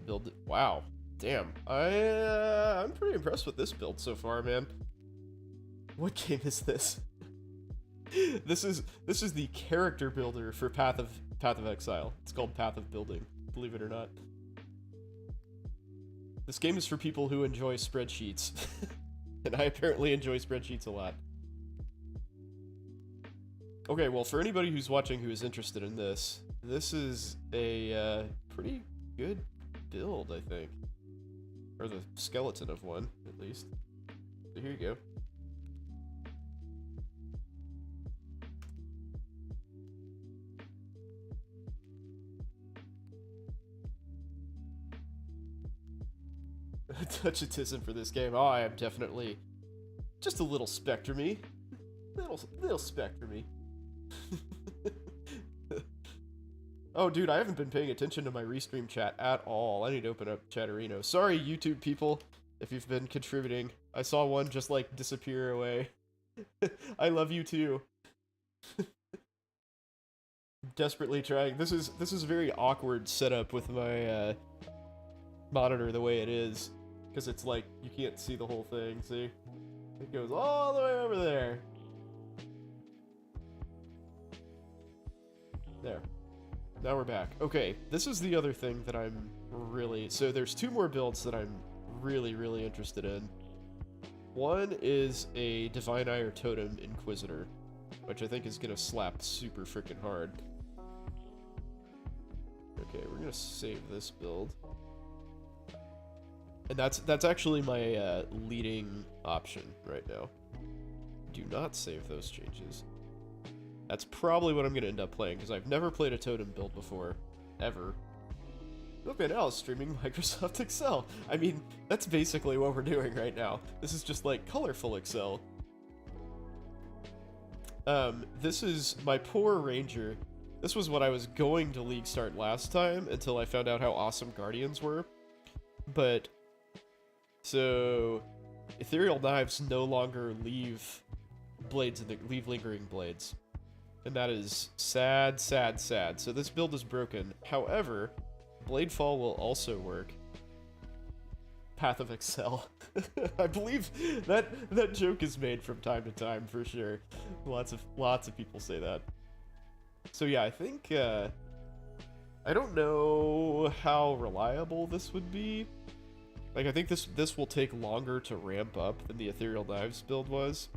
build. Wow. Damn, I'm pretty impressed with this build so far, man. What game is this? This is the character builder for Path of Exile. It's called Path of Building, believe it or not. This game is for people who enjoy spreadsheets, and I apparently enjoy spreadsheets a lot. Okay, well, for anybody who's watching who is interested in this, this is a pretty good build, I think. Or the skeleton of one, at least. So here you go. Touchatism for this game. Oh, I am definitely just a little spectrum-y. Little spectrum-y. Oh, dude, I haven't been paying attention to my restream chat at all. I need to open up Chatterino. Sorry, YouTube people, if you've been contributing. I saw one just, like, disappear away. I love you, too. Desperately trying. This is a very awkward setup with my, monitor the way it is. Because it's, like, you can't see the whole thing, see? It goes all the way over there. There. Now we're back. Okay, this is the other thing that I'm really... So there's 2 more builds that I'm really, really interested in. One is a Divine Ire Totem Inquisitor, which I think is going to slap super freaking hard. Okay, we're going to save this build. And that's actually my leading option right now. Do not save those changes. That's probably what I'm going to end up playing, because I've never played a totem build before. Ever. Look at Al streaming Microsoft Excel. I mean, that's basically what we're doing right now. This is just, like, colorful Excel. This is my poor Ranger. This was what I was going to League start last time, until I found out how awesome Guardians were. But, so, Ethereal Knives no longer leave blades in the leave lingering blades. And that is sad, sad, sad. So this build is broken. However, Blade Fall will also work. Path of Excel. I believe that joke is made from time to time for sure. Lots of people say that. So yeah, I think I don't know how reliable this would be. Like, I think this will take longer to ramp up than the Ethereal Knives build was.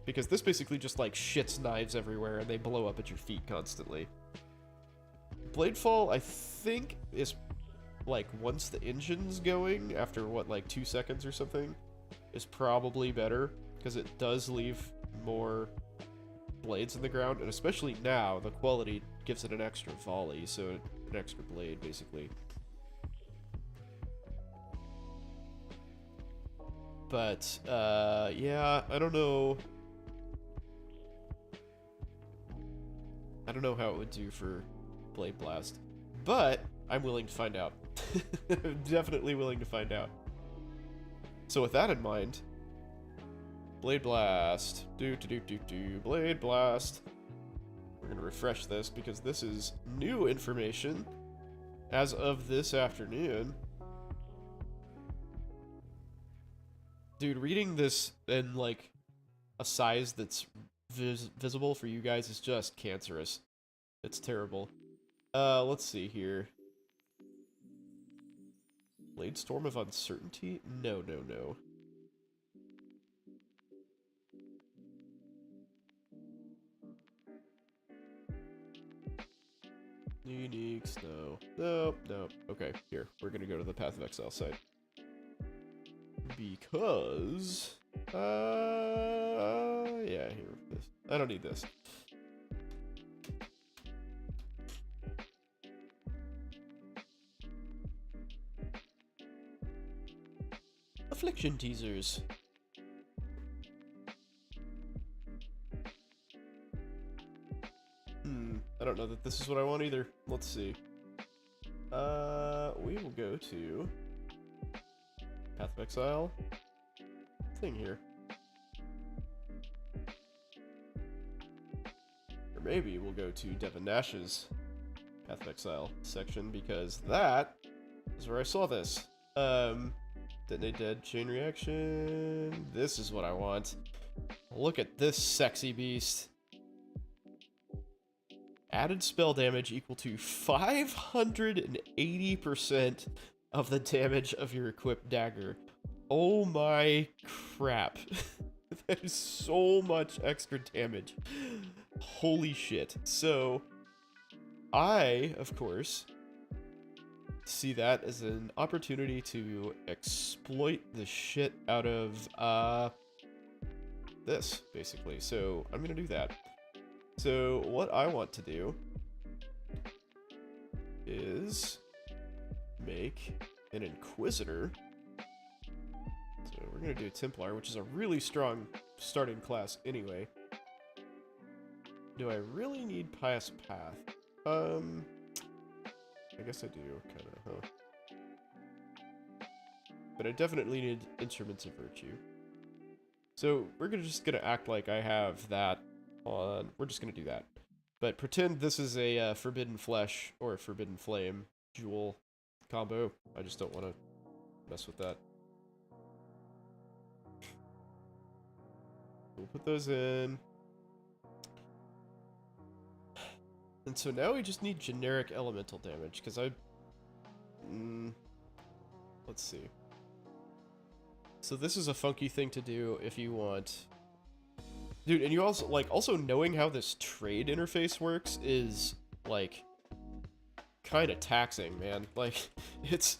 Because this basically just, like, shits knives everywhere and they blow up at your feet constantly. Bladefall, I think, is, like, once the engine's going, after, what, like, 2 seconds or something, is probably better. Because it does leave more blades in the ground. And especially now, the quality gives it an extra volley, so an extra blade, basically. But, yeah, I don't know. I don't know how it would do for Blade Blast, but I'm willing to find out. I'm definitely willing to find out. So with that in mind, Blade Blast. Blade Blast. We're going to refresh this because this is new information as of this afternoon. Dude, reading this in, like, a size that's visible for you guys is just cancerous. It's terrible. Let's see here. Blade Storm of Uncertainty? No. Uniques, no. Nope. Okay, here. We're gonna go to the Path of Exile site. Because... yeah, here. This. I don't need this. Affliction teasers. I don't know that this is what I want either. Let's see. We will go to Path of Exile thing here. Or maybe we'll go to Devin Nash's Path of Exile section, because that is where I saw this. Detonate dead chain reaction. This is what I want. Look at this sexy beast. Added spell damage equal to 580% of the damage of your equipped dagger. Oh my crap. That is so much extra damage. Holy shit. So, I, of course, see that as an opportunity to exploit the shit out of, this, basically. So, I'm gonna do that. So, what I want to do is make an Inquisitor. So, we're going to do a Templar, which is a really strong starting class anyway. Do I really need Pious Path? I guess I do, kind of, huh? But I definitely need Instruments of Virtue. So, we're just going to act like I have that on. We're just gonna do that, but pretend this is a Forbidden Flesh or a Forbidden Flame jewel combo. I just don't want to mess with that. We'll put those in, and so now we just need generic elemental damage, because let's see. So this is a funky thing to do if you want. Dude, and you also, like, also knowing how this trade interface works is, like, kind of taxing, man. Like, it's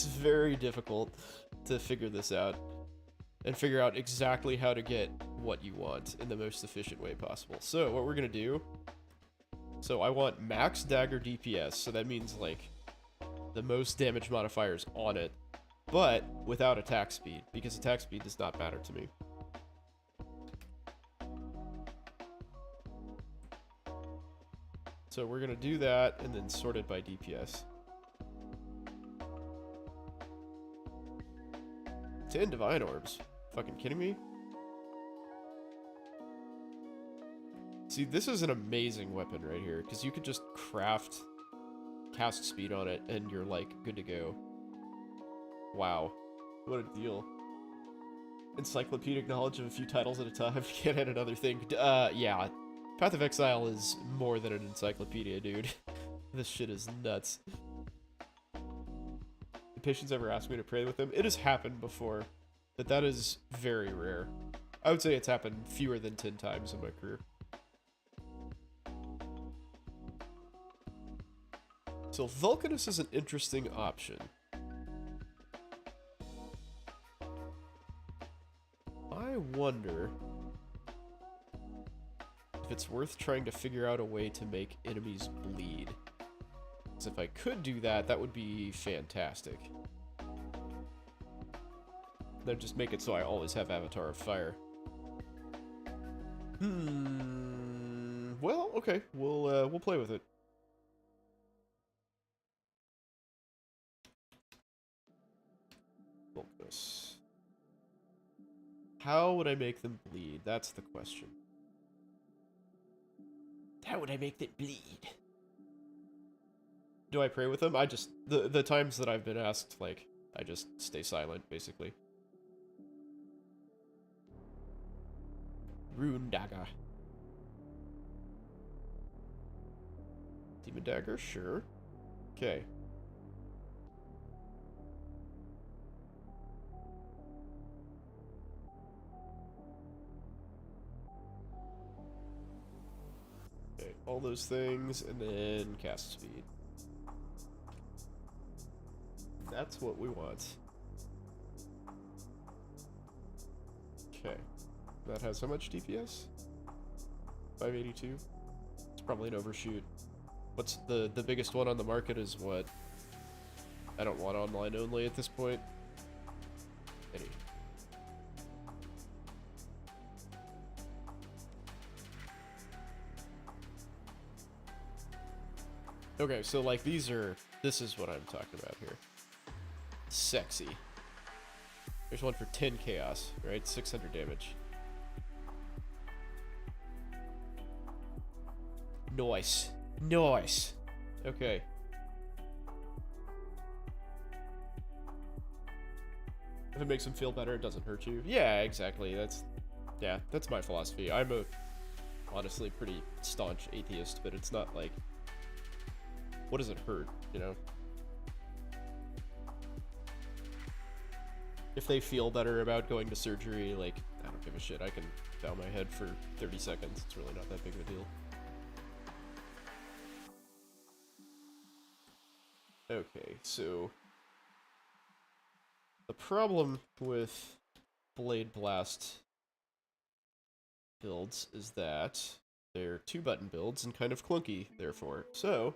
very difficult to figure this out and figure out exactly how to get what you want in the most efficient way possible. So, what we're gonna do, so I want max dagger DPS, so that means, like, the most damage modifiers on it, but without attack speed, because attack speed does not matter to me. So we're gonna do that, and then sort it by DPS. 10 Divine Orbs. Fucking kidding me? See, this is an amazing weapon right here, because you could just craft cast speed on it, and you're, like, good to go. Wow. What a deal. Encyclopedic knowledge of a few titles at a time. Can't add another thing. Yeah. Path of Exile is more than an encyclopedia, dude. This shit is nuts. Did patients ever ask me to pray with them? It has happened before, but that is very rare. I would say it's happened fewer than 10 times in my career. So Vulcanus is an interesting option. I wonder if it's worth trying to figure out a way to make enemies bleed. Because if I could do that, that would be fantastic. Then just make it so I always have Avatar of Fire. Well, okay, we'll play with it. Vulcanus. How would I make them bleed? That's the question. How would I make them bleed? Do I pray with them? I just... The times that I've been asked, like, I just stay silent, basically. Rune Dagger. Demon Dagger? Sure. Okay. Okay, all those things, and then cast speed. That's what we want. Okay. That has how much DPS? 582? It's probably an overshoot. What's the biggest one on the market is what? I don't want online only at this point. Any. Okay, so like this is what I'm talking about here. Sexy. There's one for 10 chaos, right? 600 damage. Nice. Nice. Okay. If it makes him feel better, it doesn't hurt you. Yeah, exactly. That's my philosophy. I'm a honestly pretty staunch atheist, but it's not like, what does it hurt, you know? If they feel better about going to surgery, like, I don't give a shit. I can bow my head for 30 seconds. It's really not that big of a deal. Okay, so the problem with Blade Blast builds is that they're 2-button builds and kind of clunky, therefore. So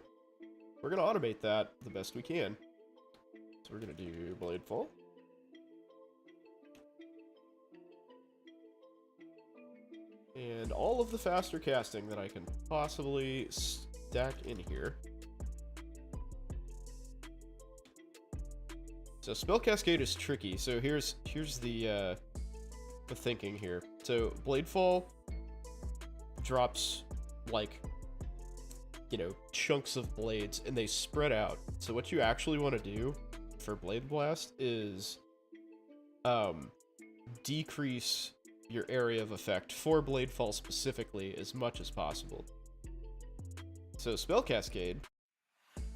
we're going to automate that the best we can. So we're going to do Blade Fall. And all of the faster casting that I can possibly stack in here. So Spell Cascade is tricky. So here's the thinking here. So Bladefall drops like, you know, chunks of blades and they spread out. So what you actually want to do for Blade Blast is decrease your area of effect for Bladefall specifically as much as possible. So Spell Cascade,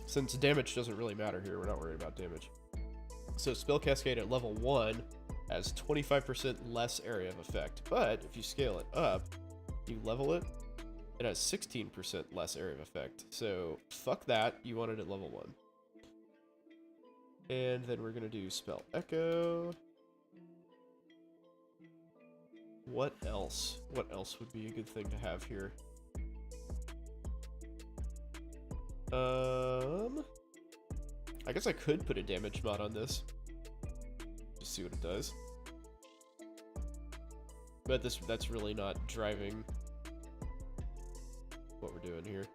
since damage doesn't really matter here, we're not worried about damage. So Spell Cascade at level 1 has 25% less area of effect, but if you scale it up, you level it, it has 16% less area of effect. So fuck that, you want it at level 1. And then we're gonna do Spell Echo. What else? What else would be a good thing to have here? I guess I could put a damage mod on this. Just see what it does. But that's really not driving what we're doing here.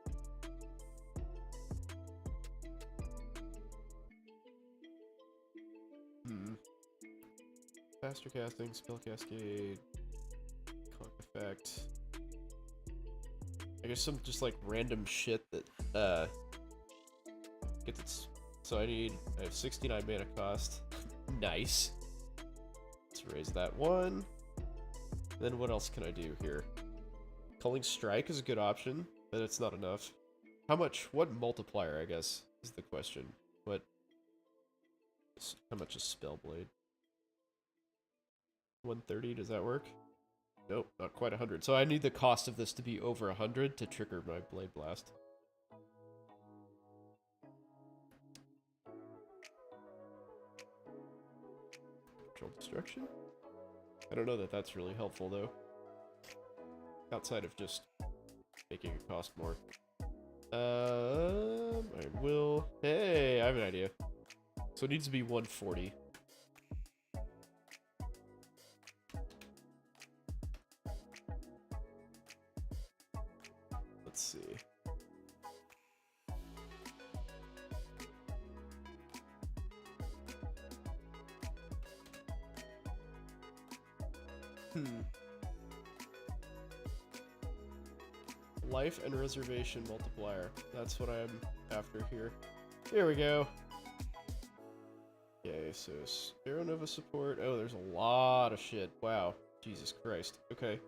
Faster casting, Spell Cascade, Conk Effect. I guess some just like random shit that gets its. So I have 69 mana cost. Nice. Let's raise that one. Then what else can I do here? Culling Strike is a good option, but it's not enough. What multiplier, I guess, is the question. How much is Spellblade? 130, does that work? Nope, not quite 100. So I need the cost of this to be over 100 to trigger my Blade Blast. Control Destruction? I don't know that that's really helpful, though. Outside of just making it cost more. I will... Hey, I have an idea. So it needs to be 140. Let's see. Life and reservation multiplier. That's what I'm after here. Here we go. Okay, so Aeronova support. Oh, there's a lot of shit. Wow. Jesus Christ. Okay.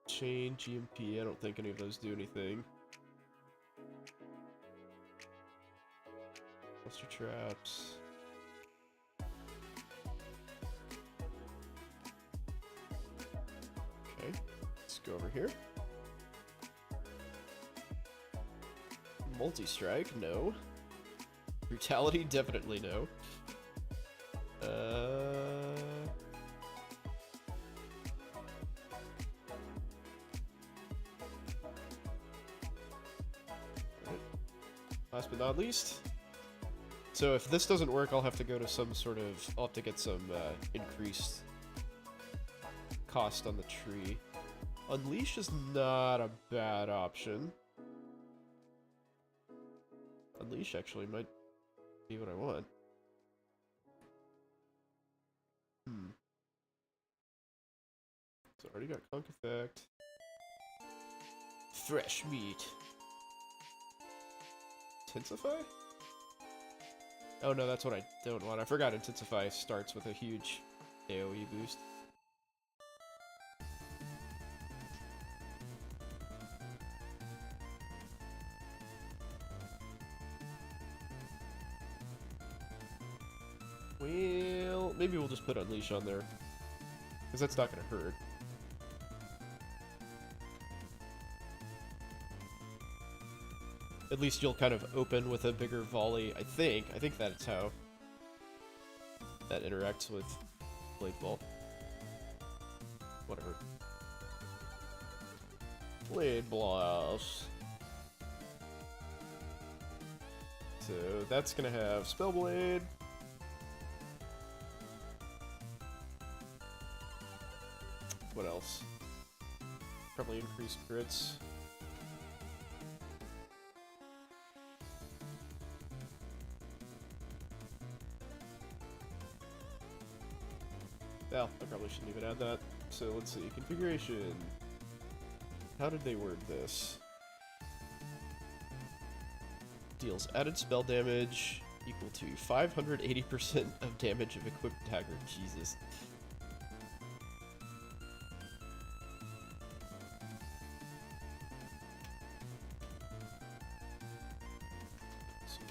Chain, GMP. I don't think any of those do anything. Monster traps. Okay. Let's go over here. Multi-strike, no. Brutality, definitely no. Last but not least. So if this doesn't work, I'll have to go to some sort of... I'll have to get some increased cost on the tree. Unleash is not a bad option. Unleash actually might be what I want. So I already got Conk Effect. Fresh meat. Intensify? Oh no, that's what I don't want. I forgot Intensify starts with a huge AoE boost. Well, maybe we'll just put Unleash on there. Because that's not going to hurt. At least you'll kind of open with a bigger volley, I think. I think that's how that interacts with Blade Ball. Whatever. Blade Blast. So that's going to have Spellblade. What else? Probably increase crits. Well, I probably shouldn't even add that. So let's see. Configuration. How did they word this? Deals added spell damage equal to 580% of damage of equipped dagger. Jesus. So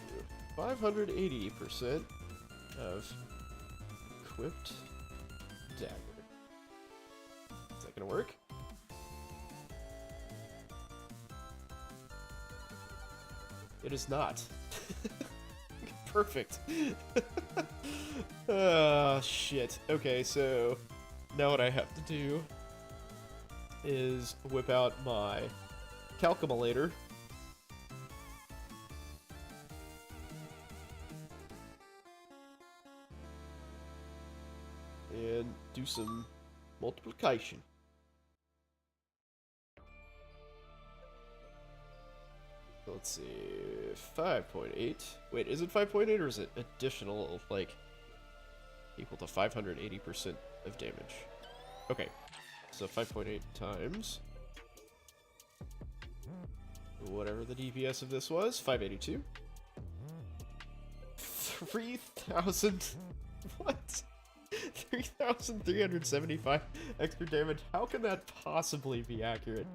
580% of equipped dagger. Is that gonna work? It is not. Perfect. Oh, shit. Okay, so now what I have to do is whip out my calculator. And do some multiplication. Let's see, 5.8. Wait, is it 5.8 or is it additional, like, equal to 580% of damage? Okay, so 5.8 times Whatever the DPS of this was, 582. 3,000... What? 3,375 extra damage? How can that possibly be accurate?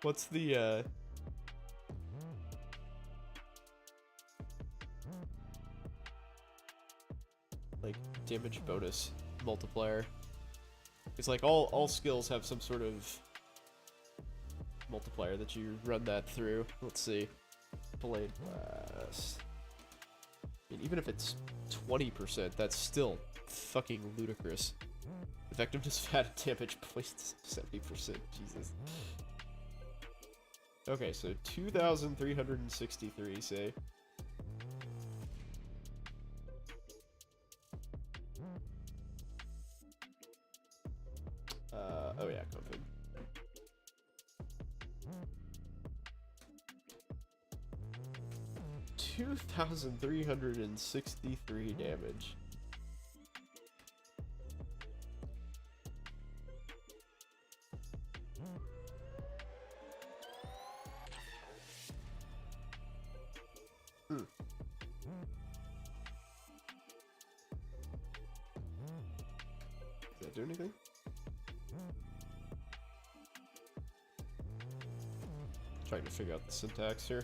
What's the, like, damage bonus multiplier? It's like all skills have some sort of multiplier that you run that through. Let's see. Blade Blast. I mean, even if it's 20%, that's still fucking ludicrous. Effectiveness of added damage, 70%. Jesus. Okay, so 2,363, say. Oh yeah, config. 2,363 damage. Does that do anything? Trying to figure out the syntax here.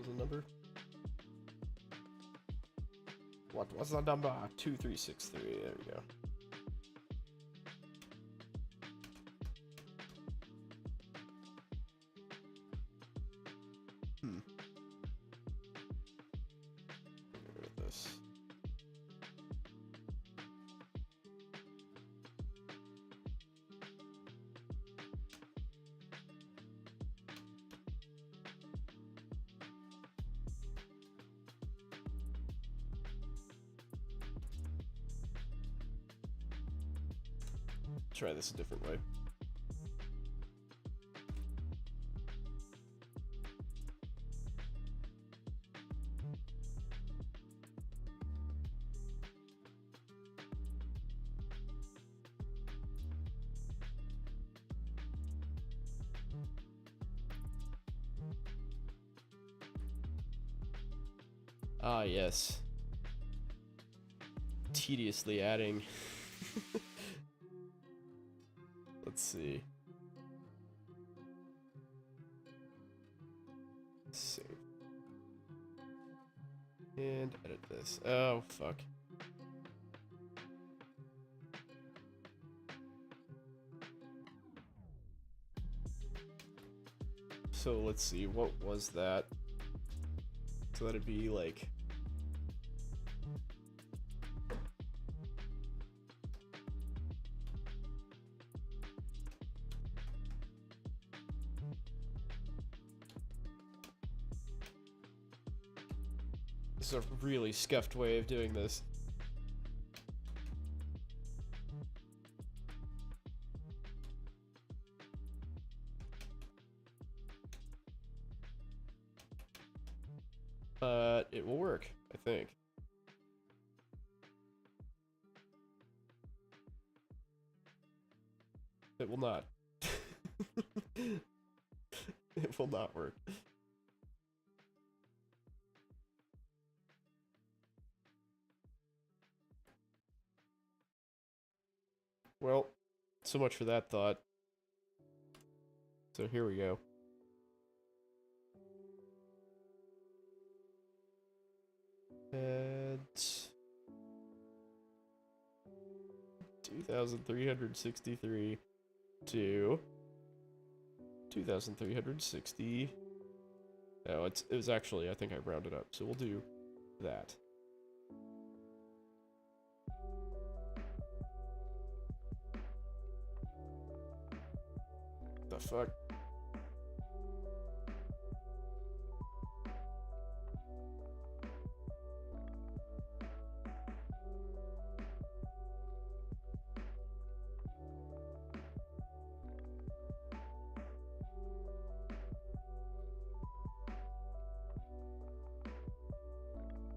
The number? What was the number? 2363. There we go. Get rid of this. Try this a different way. Ah, yes. Tediously adding. Let's see. Save. And edit this. Oh, fuck. So let's see, what was that? So that'd be like... This is a really scuffed way of doing this. But it will work, I think. It will not. It will not work. Well, so much for that thought. So here we go. And 2,363 to 2,360. No, it was actually, I think I rounded up, so we'll do that. fuck.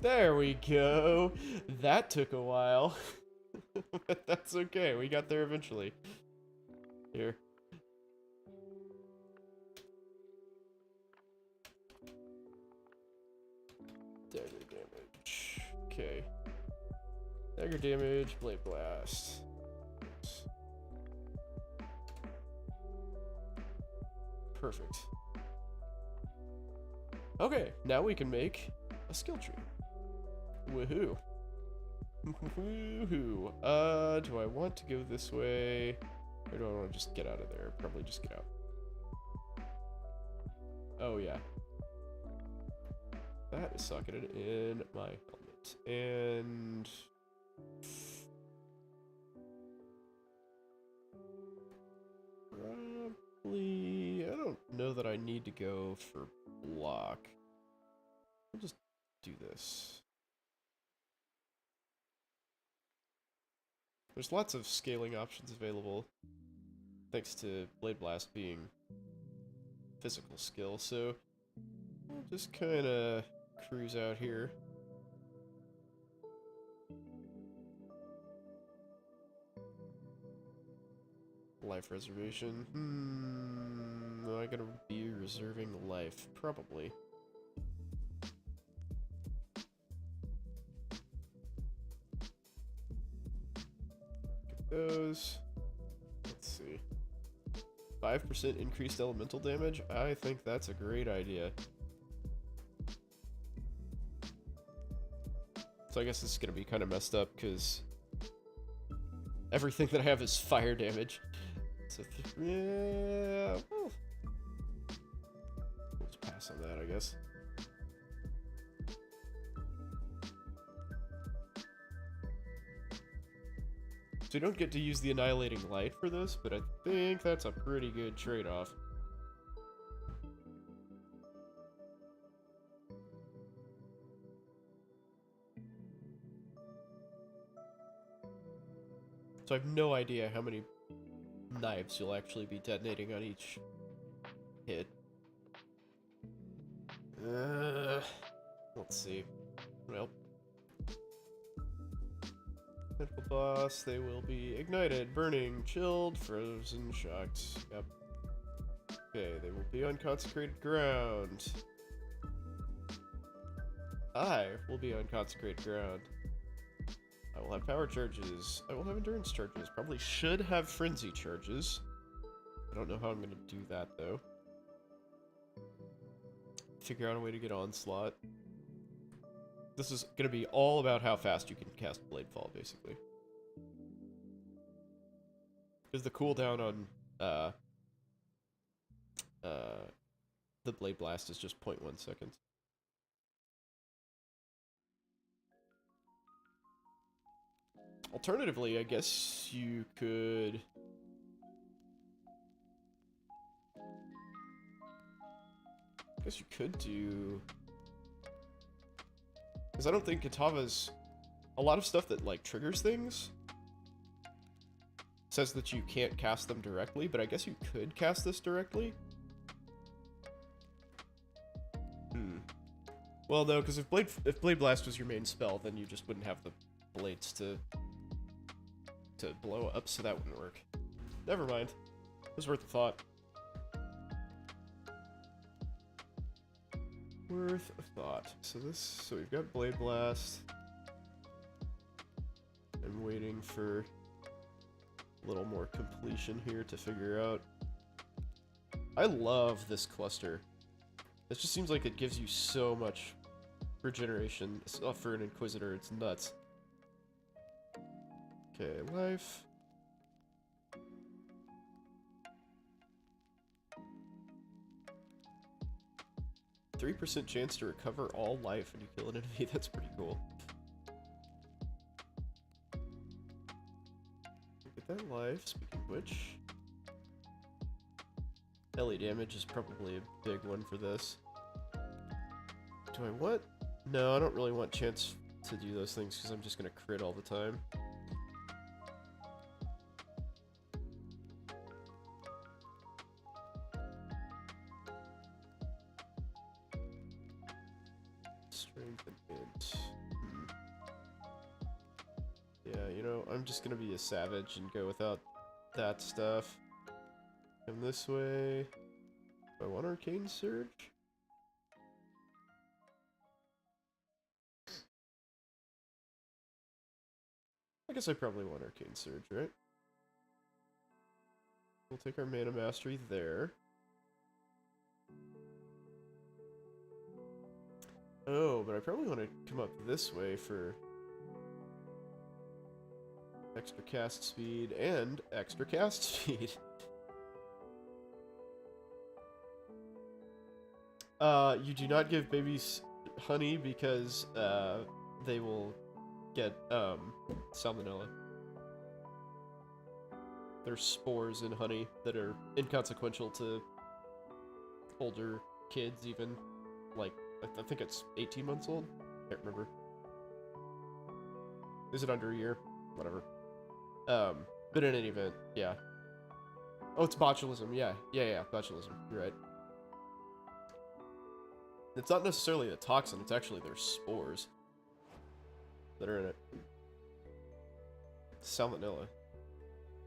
There we go. That took a while. But that's okay. We got there eventually. Here. Dagger damage. Okay. Dagger damage, blade blast. Perfect. Okay, now we can make a skill tree. Woohoo. Woohoo. Do I want to go this way? Or do I want to just get out of there? Probably just get out. Oh, yeah. That is socketed in my helmet. And... probably... I don't know that I need to go for block. I'll just do this. There's lots of scaling options available, thanks to Blade Blast being physical skill, so I'll just kind of cruise out here. Life reservation. Am I gonna be reserving life? Probably. Those. Let's see. 5% increased elemental damage? I think that's a great idea. So I guess this is gonna be kind of messed up because everything that I have is fire damage. So yeah, well, we'll just pass on that, I guess. So you don't get to use the Annihilating Light for this, but I think that's a pretty good trade-off. So I have no idea how many knives you'll actually be detonating on each hit. Let's see. Well, critical boss, they will be ignited, burning, chilled, frozen, shocked. Yep. Okay, they will be on consecrated ground. I will be on consecrated ground. I will have power charges. I will have endurance charges. Probably should have frenzy charges. I don't know how I'm going to do that, though. Figure out a way to get onslaught. This is going to be all about how fast you can cast Bladefall, basically. Because the cooldown on the Blade Blast is just 0.1 seconds. Alternatively, I guess you could... do... Because I don't think Katava's... A lot of stuff that, like, triggers things says that you can't cast them directly, but I guess you could cast this directly? Well, no, because if Blade Blast was your main spell, then you just wouldn't have the blades to blow up, so that wouldn't work. Never mind. It was worth a thought. Worth a thought. So we've got Blade Blast. I'm waiting for a little more completion here to figure out. I love this cluster. It just seems like it gives you so much regeneration. For an Inquisitor, it's nuts. Okay, life. %3 chance to recover all life when you kill an enemy. That's pretty cool. Get that life, speaking of which. Ellie damage is probably a big one for this. Do I want? No, I don't really want chance to do those things because I'm just gonna crit all the time. Strength and int. Yeah, you know, I'm just gonna be a savage and go without that stuff. Come this way. Do I want Arcane Surge? I guess I probably want Arcane Surge, right? We'll take our Mana Mastery there. Oh, but I probably want to come up this way for extra cast speed and extra cast speed. You do not give babies honey because they will get salmonella. There's spores in honey that are inconsequential to older kids, even like I think it's 18 months old. Can't remember. Is it under a year? Whatever. But in any event, yeah. Oh, it's botulism. Yeah, botulism. You're right. It's not necessarily a toxin. It's actually their spores that are in it. Salmonella.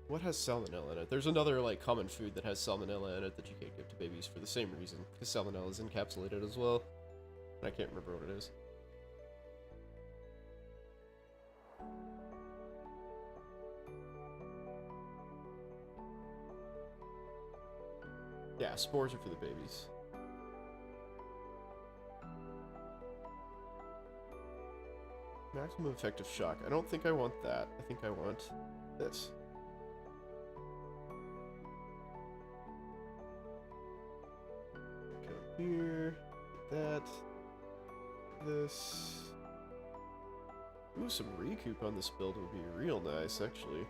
What has salmonella in it? There's another like common food that has salmonella in it that you can't give to babies for the same reason, because salmonella is encapsulated as well. And I can't remember what it is. Yeah, spores are for the babies. Maximum effective shock. I don't think I want that. I think I want this. Go here. That. This. Ooh, some recoup on this build would be real nice, actually.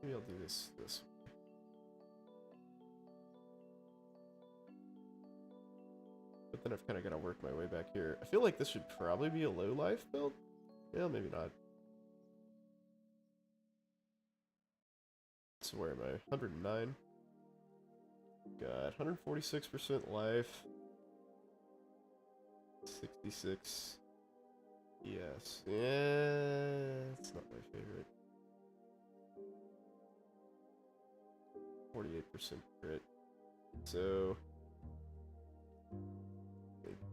Maybe I'll do this way. But then I've kind of got to work my way back here. I feel like this should probably be a low life build. Yeah, maybe not. So where am I? 109. Got 146% life. 66. Yes. Yeah, it's not my favorite. 48% crit. So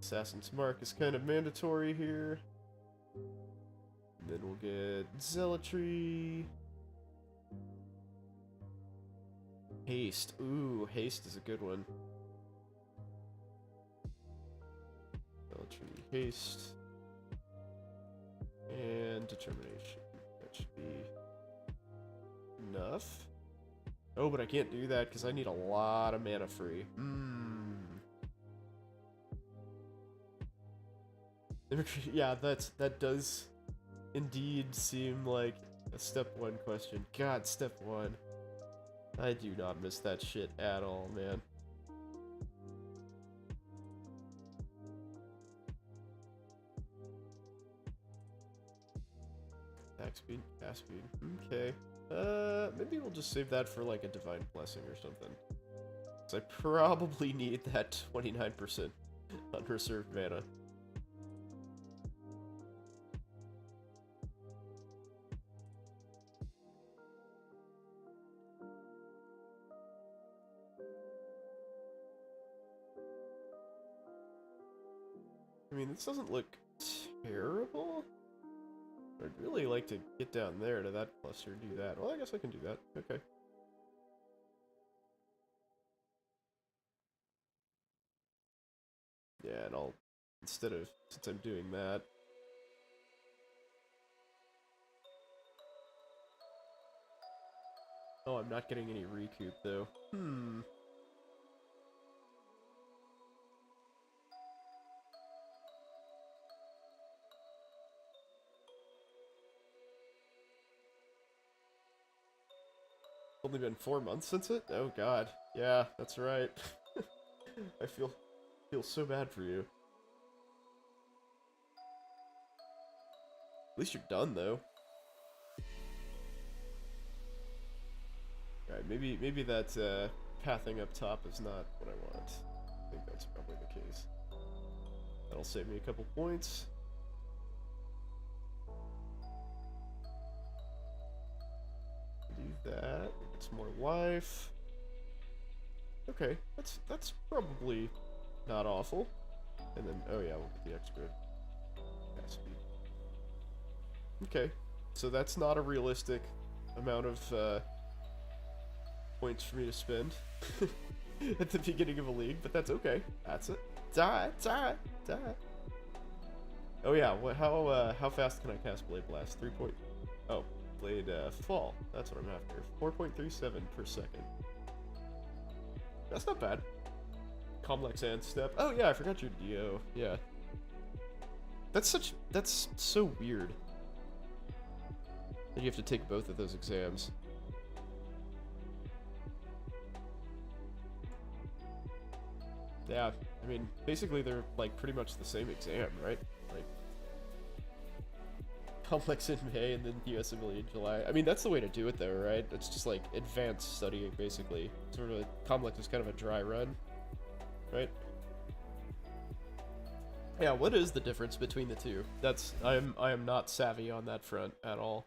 Assassin's Mark is kind of mandatory here. And then we'll get Zealotry. Haste. Ooh, haste is a good one. Zealotry, haste. And determination. That should be enough. Oh, but I can't do that because I need a lot of mana free. Yeah, that does indeed seem like a step 1 question. God, step 1. I do not miss that shit at all, man. Attack speed, cast speed. Okay. Maybe we'll just save that for like a divine blessing or something. So I probably need that 29% unreserved mana. I mean, this doesn't look terrible. I'd really like to get down there to that cluster, do that. Well, I guess I can do that. Okay. Yeah, and I'll, instead of, since I'm doing that, oh, I'm not getting any recoup, though. Only been 4 months since it? Oh god. Yeah, that's right. I feel so bad for you. At least you're done though. Alright, maybe that pathing up top is not what I want. I think that's probably the case. That'll save me a couple points. Do that. It's more life. Okay, that's probably not awful. And then, oh yeah, we'll get the extra gas speed. Okay, so that's not a realistic amount of points for me to spend at the beginning of a league, but that's okay. That's it. It's alright. It's alright. It's alright. Oh yeah, how fast can I cast Blade Blast? 3 point. Oh, Blade Fall. That's what I'm after. 4.37 per second. That's not bad. Complex and Step. Oh yeah, I forgot your DO. Yeah. That's so weird that you have to take both of those exams. Yeah, I mean, basically they're like pretty much the same exam, right? Like complex in May and then USMLE in July. I mean, that's the way to do it though, right? It's just like advanced studying basically. Sort of complex is kind of a dry run, right? Yeah, what is the difference between the two? That's I am not savvy on that front at all.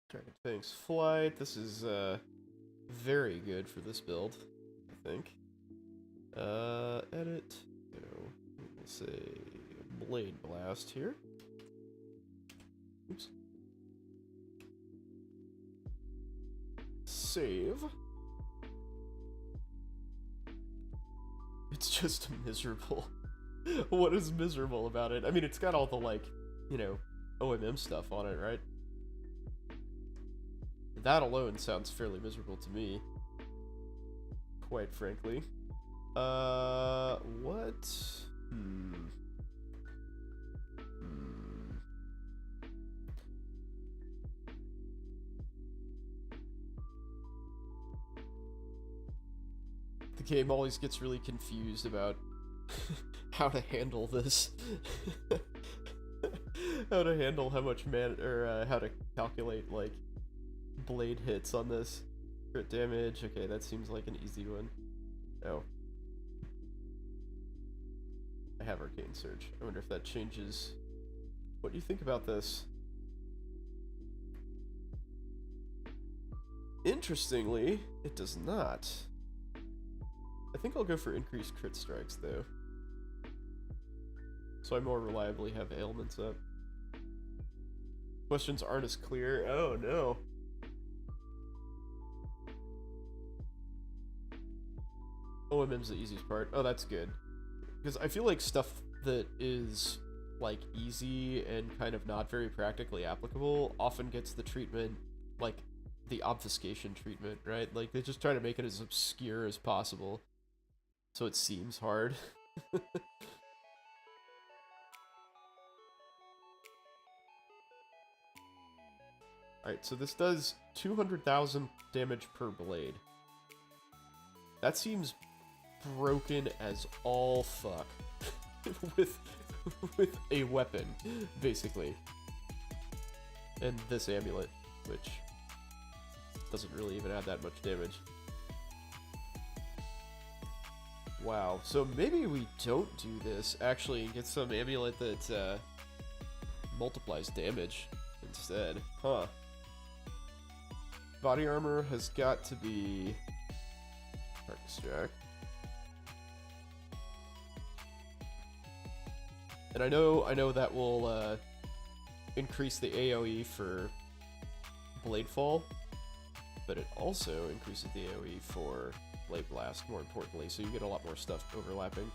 Dragon Fang's Flight. This is very good for this build, I think. Edit. No, we'll say Blade Blast here. Oops. Save. It's just miserable. What is miserable about it? I mean, it's got all the, like, you know, OMM stuff on it, right? That alone sounds fairly miserable to me. Quite frankly. What? The game always gets really confused about how to handle this. How to handle how much how to calculate, like, blade hits on this. Crit damage, okay, that seems like an easy one. Oh. I have Arcane Surge. I wonder if that changes. What do you think about this? Interestingly, it does not. I think I'll go for increased crit strikes, though. So I more reliably have ailments up. Questions aren't as clear. Oh, no. OMM's the easiest part. Oh, that's good. Because I feel like stuff that is, like, easy and kind of not very practically applicable often gets the treatment, like, the obfuscation treatment, right? Like, they just try to make it as obscure as possible, so it seems hard. Alright, so this does 200,000 damage per blade. That seems broken as all fuck. with a weapon, basically. And this amulet, which doesn't really even add that much damage. Wow, so maybe we don't do this, actually, and get some amulet that multiplies damage instead. Huh. Body armor has got to be Carcass Jack. And I know that will increase the AoE for Blade Fall, but it also increases the AoE for Blade Blast, more importantly, so you get a lot more stuff overlapping.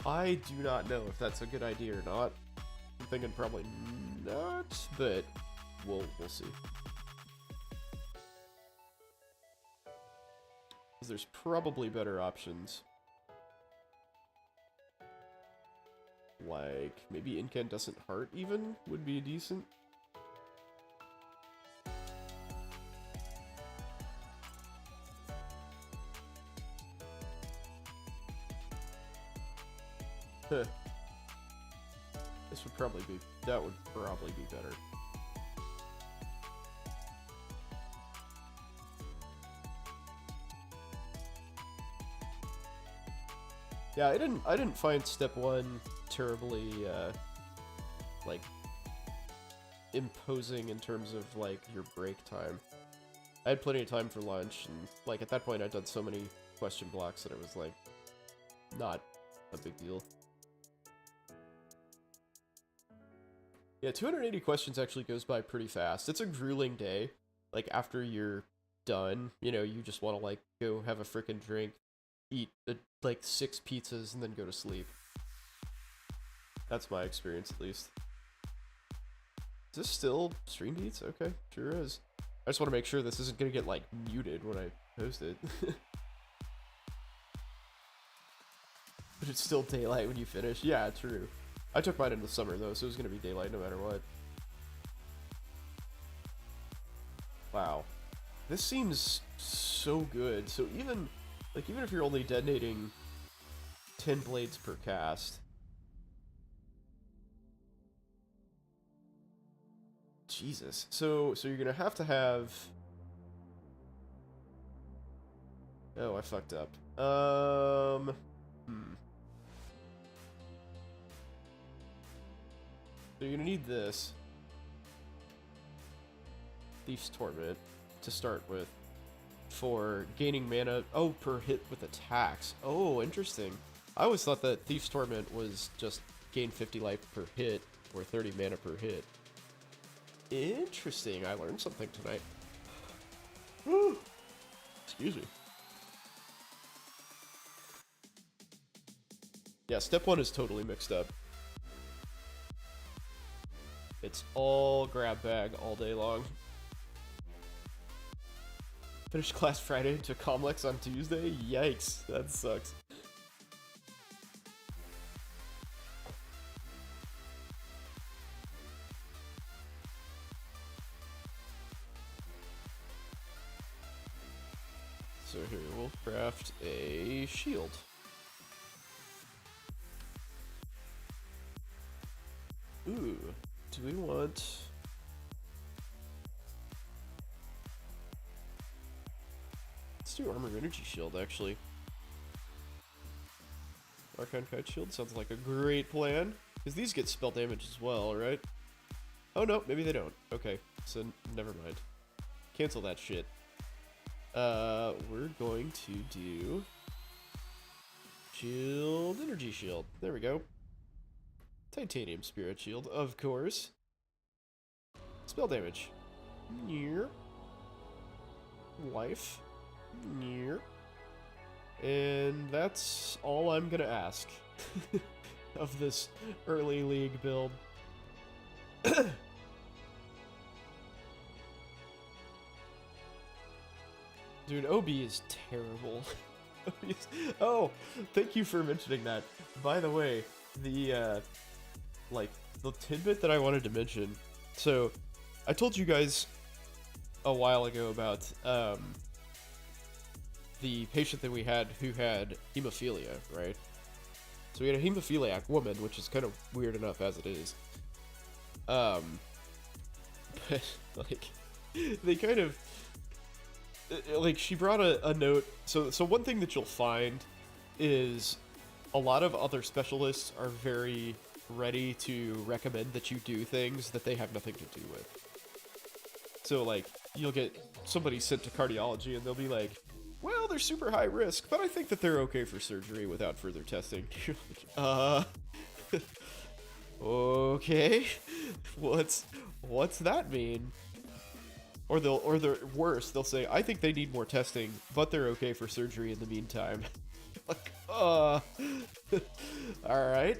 I do not know if that's a good idea or not. I'm thinking probably not, but we'll see. Because there's probably better options. like, maybe Incandescent Heart even would be decent. Huh. This would probably be, that would probably be better. Yeah, I didn't find step 1 terribly, like, imposing in terms of, like, your break time. I had plenty of time for lunch, and, like, at that point I'd done so many question blocks that it was, like, not a big deal. Yeah, 280 questions actually goes by pretty fast. It's a grueling day. Like, after you're done, you know, you just want to, like, go have a frickin' drink, eat, like, 6 pizzas, and then go to sleep. That's my experience, at least. Is this still Stream Beats? Okay, sure is. I just want to make sure this isn't going to get, like, muted when I post it. But it's still daylight when you finish? Yeah, true. I took mine in the summer, though, so it was going to be daylight no matter what. Wow. This seems so good. So even if you're only detonating 10 blades per cast... Jesus. So you're going to have... Oh, I fucked up. So you're gonna need this Thief's Torment to start with for gaining mana. Oh, per hit with attacks. Oh, interesting. I always thought that Thief's Torment was just gain 50 life per hit or 30 mana per hit. Interesting. I learned something tonight. Woo. Excuse me. Yeah, step 1 is totally mixed up. It's all grab bag all day long. Finished class Friday, took Comlex on Tuesday? Yikes, that sucks. So here, we'll craft a shield. Ooh. Do we want... Let's do Armor Energy Shield, actually. Archon Kite Shield sounds like a great plan. Because these get spell damage as well, right? Oh no, maybe they don't. Okay, so never mind. Cancel that shit. We're going to do... Shield Energy Shield. There we go. Titanium Spirit Shield, of course. Spell damage. Near. Life. Near. And that's all I'm gonna ask of this early league build. Dude, OB is terrible. Oh, thank you for mentioning that. By the way, the tidbit that I wanted to mention. So, I told you guys a while ago about the patient that we had who had hemophilia, right? So we had a hemophiliac woman, which is kind of weird enough as it is. But, like, they kind of... Like, she brought a note... So one thing that you'll find is a lot of other specialists are very ready to recommend that you do things that they have nothing to do with. So, like, you'll get somebody sent to cardiology and they'll be like, well, they're super high risk, but I think that they're okay for surgery without further testing. Okay, what's that mean? Or they're worse, they'll say, I think they need more testing, but they're okay for surgery in the meantime. Like, alright.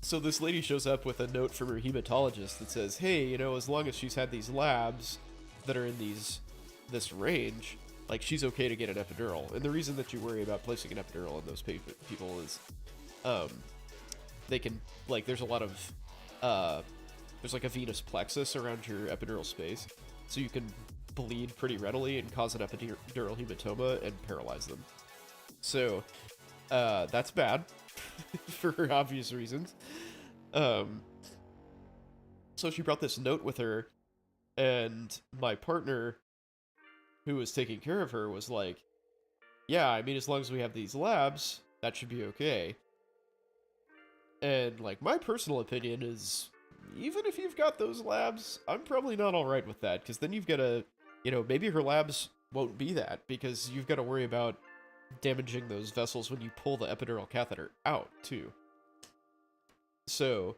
So this lady shows up with a note from her hematologist that says, hey, you know, as long as she's had these labs that are in this range, like, she's okay to get an epidural. And the reason that you worry about placing an epidural in those people is, they can, like, there's a lot of, there's like a venous plexus around your epidural space, so you can bleed pretty readily and cause an epidural hematoma and paralyze them. So, that's bad for obvious reasons. So she brought this note with her, and my partner, who was taking care of her, was like, yeah, I mean, as long as we have these labs, that should be okay. And, like, my personal opinion is, even if you've got those labs, I'm probably not alright with that, because then you've got to, you know, maybe her labs won't be that, because you've got to worry about damaging those vessels when you pull the epidural catheter out, too. So,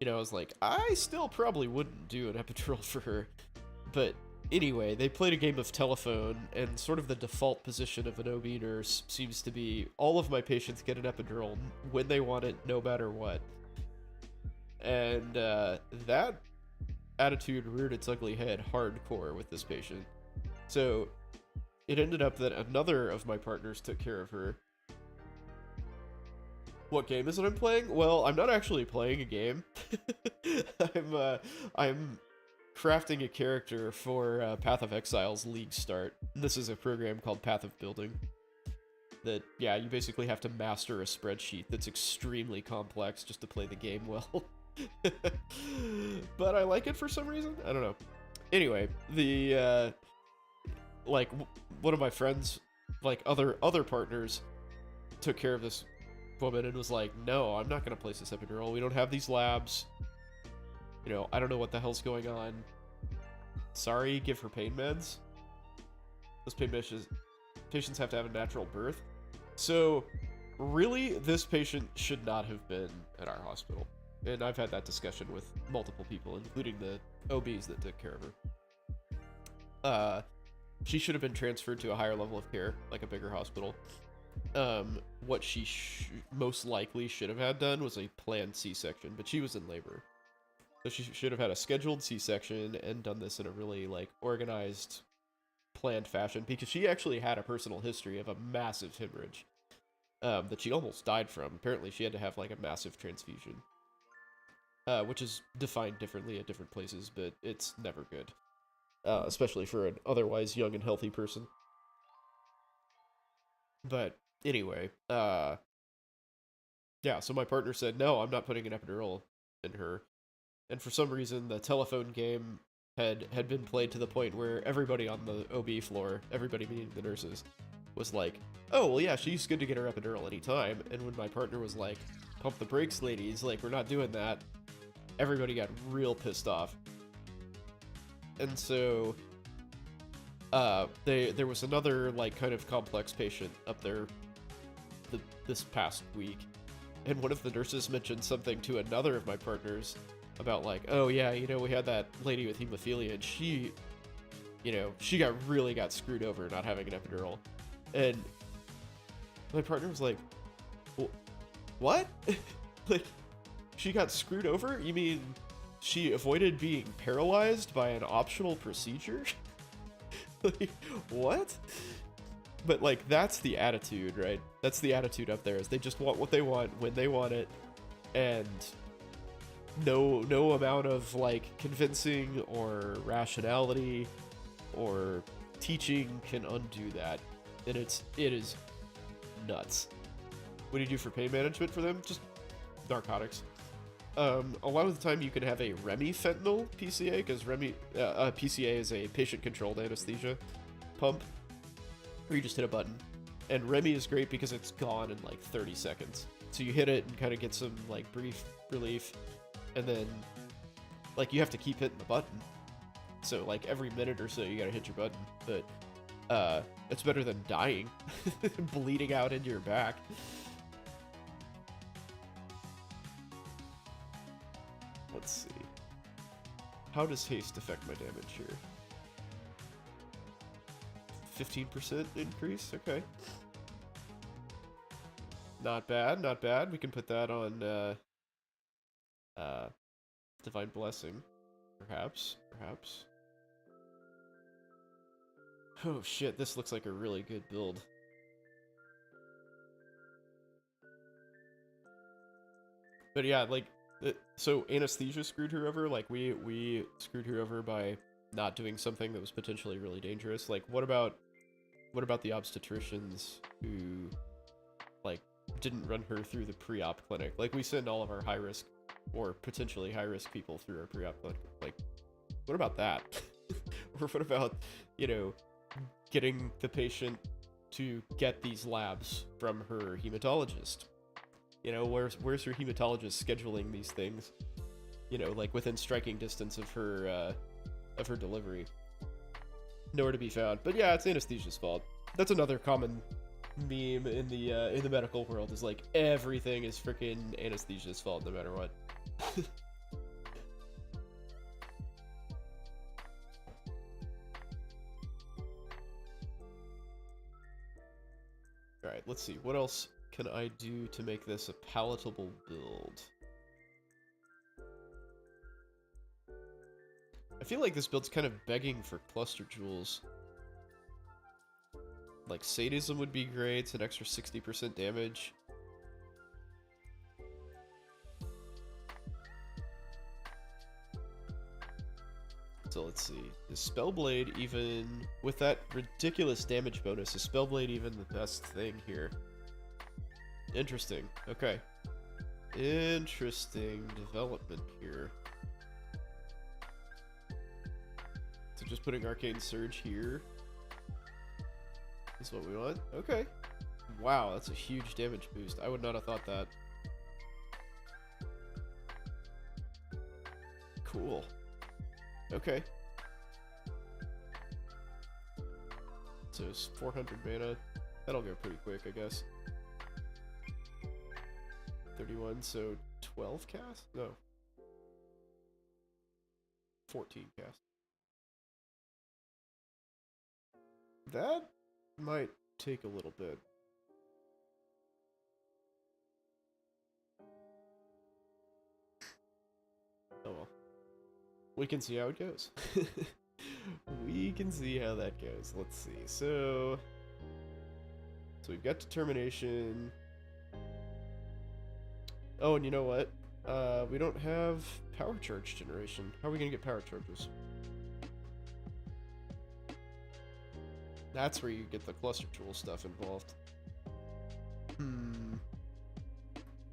you know, I was like, I still probably wouldn't do an epidural for her. But anyway, they played a game of telephone, and sort of the default position of an OB nurse seems to be all of my patients get an epidural when they want it, no matter what. And that attitude reared its ugly head hardcore with this patient. So it ended up that another of my partners took care of her. What game is it I'm playing? Well, I'm not actually playing a game. I'm crafting a character for Path of Exile's League Start. This is a program called Path of Building. That, yeah, you basically have to master a spreadsheet that's extremely complex just to play the game well. But I like it for some reason. I don't know. Anyway, the like one of my friends, like other partners, took care of this woman and was like, no, I'm not gonna place this epidural. We don't have these labs. You know, I don't know what the hell's going on. Sorry, give her pain meds. Those pain patients have to have a natural birth. So, really, this patient should not have been at our hospital. And I've had that discussion with multiple people, including the OBs that took care of her. She should have been transferred to a higher level of care, like a bigger hospital. What she most likely should have had done was a planned C-section, but she was in labor. So she should have had a scheduled C-section and done this in a really, like, organized, planned fashion, because she actually had a personal history of a massive hemorrhage that she almost died from. Apparently she had to have, like, a massive transfusion, which is defined differently at different places, but it's never good, especially for an otherwise young and healthy person. But anyway, yeah, so my partner said, no, I'm not putting an epidural in her. And for some reason, the telephone game had been played to the point where everybody on the OB floor, everybody meaning the nurses, was like, oh, well, yeah, she's good to get her epidural anytime. And when my partner was like, pump the brakes, ladies, like, we're not doing that, everybody got real pissed off. And so there was another, like, kind of complex patient up there this past week, and one of the nurses mentioned something to another of my partners about, like, oh yeah, you know, we had that lady with hemophilia, and she, you know, she really got screwed over not having an epidural. And my partner was like, what? Like, she got screwed over? You mean she avoided being paralyzed by an optional procedure? Like, what? But, like, that's the attitude, right? That's the attitude up there, is they just want what they want when they want it, and no amount of, like, convincing or rationality or teaching can undo that. And it is nuts. What do you do for pain management for them? Just narcotics. A lot of the time you can have a remifentanil PCA, because PCA is a patient-controlled anesthesia pump, where you just hit a button. And Remi is great because it's gone in like 30 seconds. So you hit it and kind of get some, like, brief relief, and then, like, you have to keep hitting the button. So, like, every minute or so you gotta hit your button. But it's better than dying, bleeding out into your back. Let's see. How does haste affect my damage here? 15% increase? Okay. Not bad, not bad. We can put that on Divine Blessing. Perhaps. Oh shit, this looks like a really good build. But yeah, like, so anesthesia screwed her over. Like, we screwed her over by not doing something that was potentially really dangerous. Like, what about the obstetricians who, like, didn't run her through the pre-op clinic? Like, we send all of our high-risk or potentially high-risk people through our pre-op clinic. Like, what about that? Or what about, you know, getting the patient to get these labs from her hematologist? You know, where's her hematologist scheduling these things? You know, like within striking distance of her delivery. Nowhere to be found. But yeah, it's anesthesia's fault. That's another common meme in the medical world, is like everything is freaking anesthesia's fault no matter what. Alright, let's see. What else can I do to make this a palatable build? I feel like this build's kind of begging for cluster jewels. Like, sadism would be great. It's an extra 60% damage. So let's see. Is Spellblade even, with that ridiculous damage bonus, is Spellblade even the best thing here? Interesting. Okay. Interesting development here. So just putting Arcane Surge here is what we want. Okay. Wow, that's a huge damage boost. I would not have thought that. Cool. Okay. So it's 400 mana. That'll go pretty quick, I guess. 31, so 12 cast? No. 14 cast. That might take a little bit. Oh well. We can see how it goes. We can see how that goes. Let's see. So we've got determination. Oh, and you know what? We don't have power charge generation. How are we gonna get power charges? That's where you get the cluster tool stuff involved.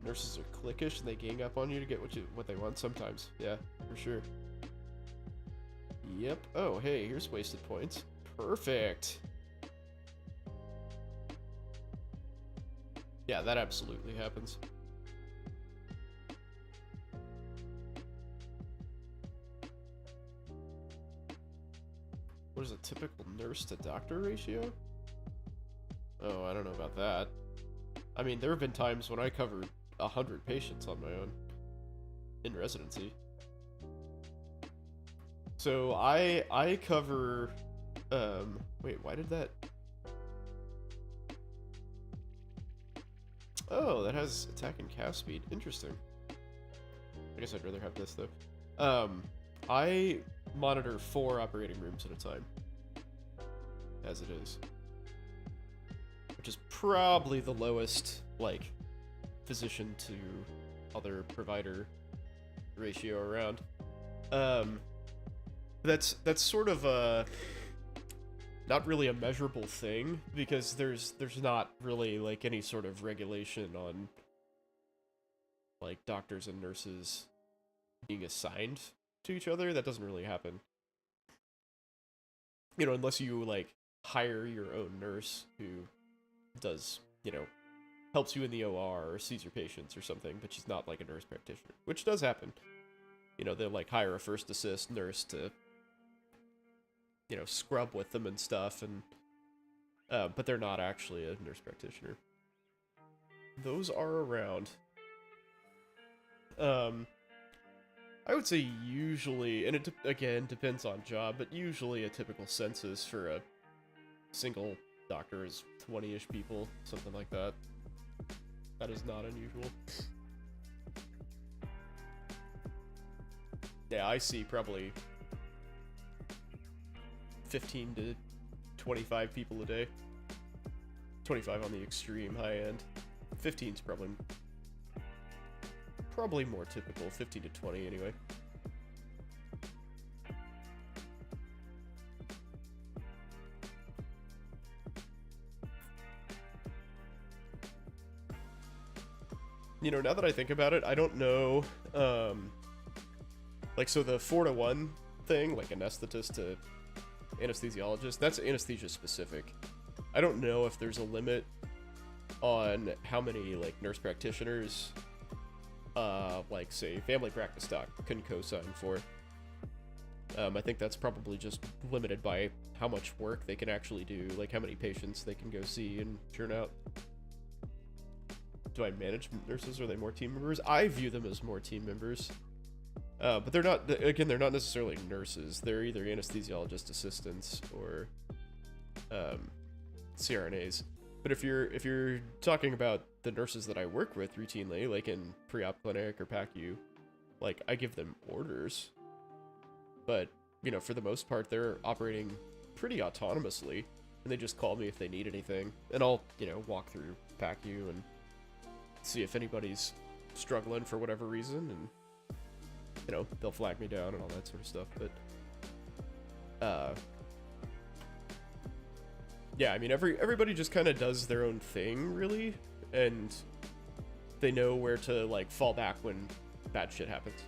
Nurses are cliquish and they gang up on you to get what they want sometimes. Yeah, for sure. Yep. Oh, hey, here's wasted points. Perfect. Yeah, that absolutely happens. What is a typical nurse to doctor ratio? Oh, I don't know about that. I mean, there have been times when I covered 100 patients on my own in residency. So I cover, wait, why did that? Oh, that has attack and cast speed. Interesting. I guess I'd rather have this though. I monitor 4 operating rooms at a time, as it is, which is probably the lowest, like, physician to other provider ratio around. That's sort of a not really a measurable thing, because there's not really like any sort of regulation on like doctors and nurses being assigned to each other. That doesn't really happen, you know, unless you like hire your own nurse who does, you know, helps you in the OR or sees your patients or something, but she's not like a nurse practitioner, which does happen. You know, they'll like hire a first assist nurse to, you know, scrub with them and stuff, and but they're not actually a nurse practitioner. Those are around. I would say usually, and it again depends on job, but usually a typical census for a single doctor is 20-ish people, something like that. That is not unusual. Yeah, I see probably 15 to 25 people a day. 25 on the extreme high end. 15's probably probably more typical, 15 to 20 anyway. You know, now that I think about it, I don't know, like, so the 4-to-1 thing, like anesthetist to anesthesiologist, that's anesthesia specific. I don't know if there's a limit on how many, like, nurse practitioners, like, say, family practice doc can co-sign for. I think that's probably just limited by how much work they can actually do, like how many patients they can go see and churn out. Do I manage nurses, or are they more team members? I view them as more team members. But they're not, again, they're not necessarily nurses. They're either anesthesiologist assistants or CRNAs. But if you're talking about the nurses that I work with routinely, like in pre-op clinic or PACU, like, I give them orders. But, you know, for the most part, they're operating pretty autonomously, and they just call me if they need anything. And I'll, you know, walk through PACU and see if anybody's struggling for whatever reason, and, you know, they'll flag me down and all that sort of stuff. But yeah, I mean, everybody just kind of does their own thing, really, and they know where to, like, fall back when bad shit happens.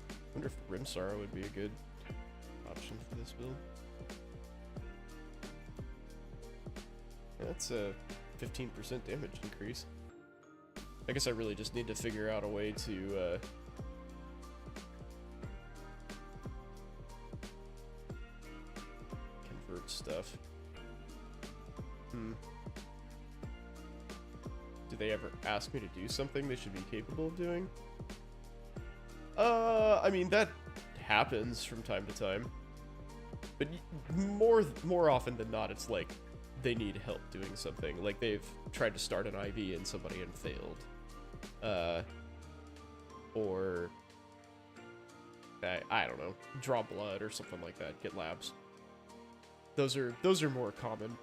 I wonder if Rimsara would be a good option for this build. That's a 15% damage increase. I guess I really just need to figure out a way to convert stuff. Do they ever ask me to do something they should be capable of doing? I mean, that happens from time to time. But more often than not, it's like they need help doing something. Like, they've tried to start an IV in somebody and failed. Or I don't know, draw blood or something like that, get labs. Those are more common.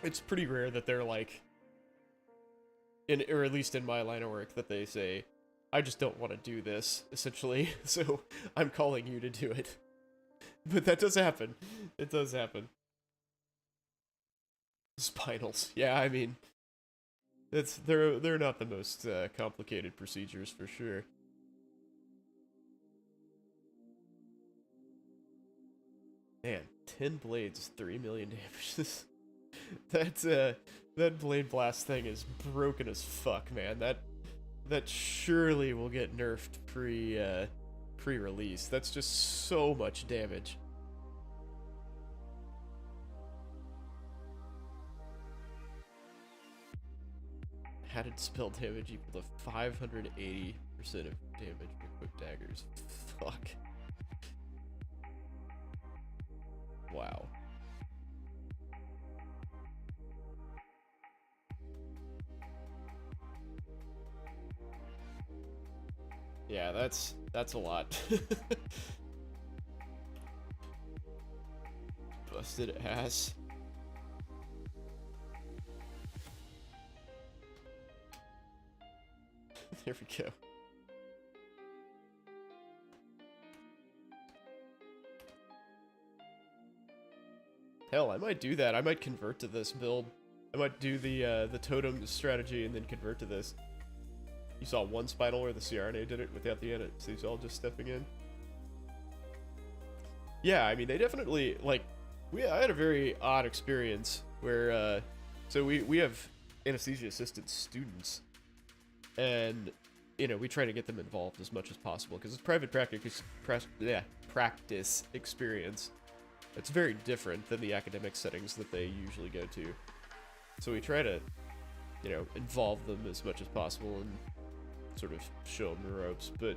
It's pretty rare that they're like, or at least in my line of work, that they say, I just don't want to do this, essentially, so I'm calling you to do it. But that does happen. It does happen. Spinals. Yeah, I mean, they're not the most complicated procedures for sure. Man, 10 blades, 3 million damage. That blade blast thing is broken as fuck, man. That surely will get nerfed pre-release. That's just so much damage. Added spell damage equal to 580% of damage with daggers. Fuck. Wow. Yeah, that's a lot. Busted ass. There we go. Hell, I might do that. I might convert to this build. I might do the totem strategy and then convert to this. You saw one spinal where the CRNA did it without the anesthesiologist just stepping in. Yeah, I mean, they definitely, like, I had a very odd experience where, so we have anesthesia assistant students, and, you know, we try to get them involved as much as possible, because it's private practice experience. It's very different than the academic settings that they usually go to. So we try to, you know, involve them as much as possible and sort of show them the ropes. But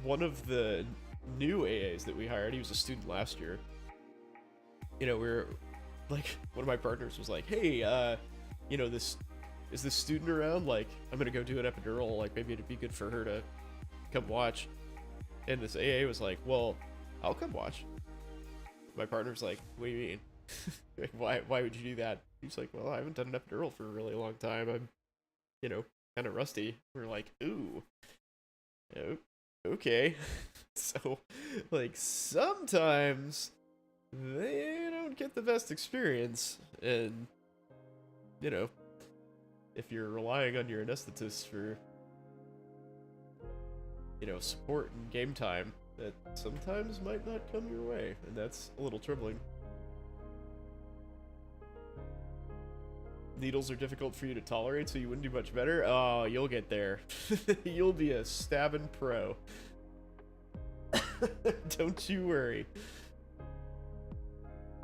one of the new AAs that we hired, he was a student last year. You know, we were like, one of my partners was like, hey, you know, is this student around? Like, I'm gonna go do an epidural, like, maybe it'd be good for her to come watch. And this AA was like, well, I'll come watch. My partner's like, what do you mean? Like, why would you do that? He's like, well, I haven't done enough neural for a really long time. I'm, you know, kind of rusty. We're like, ooh, okay. So, like, sometimes they don't get the best experience, and, you know, if you're relying on your anesthetist for, you know, support and game time, that sometimes might not come your way, and that's a little troubling. Needles are difficult for you to tolerate, so you wouldn't do much better? Oh, you'll get there. You'll be a stabbing pro. Don't you worry.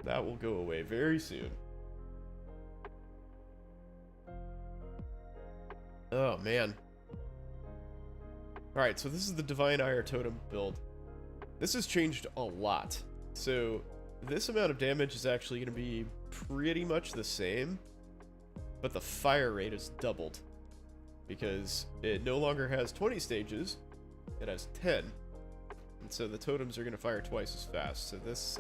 That will go away very soon. Oh, man. Alright, so this is the Divine Ire Totem build. This has changed a lot. So, this amount of damage is actually going to be pretty much the same, but the fire rate is doubled. Because it no longer has 20 stages, it has 10. And so the totems are going to fire twice as fast. So this,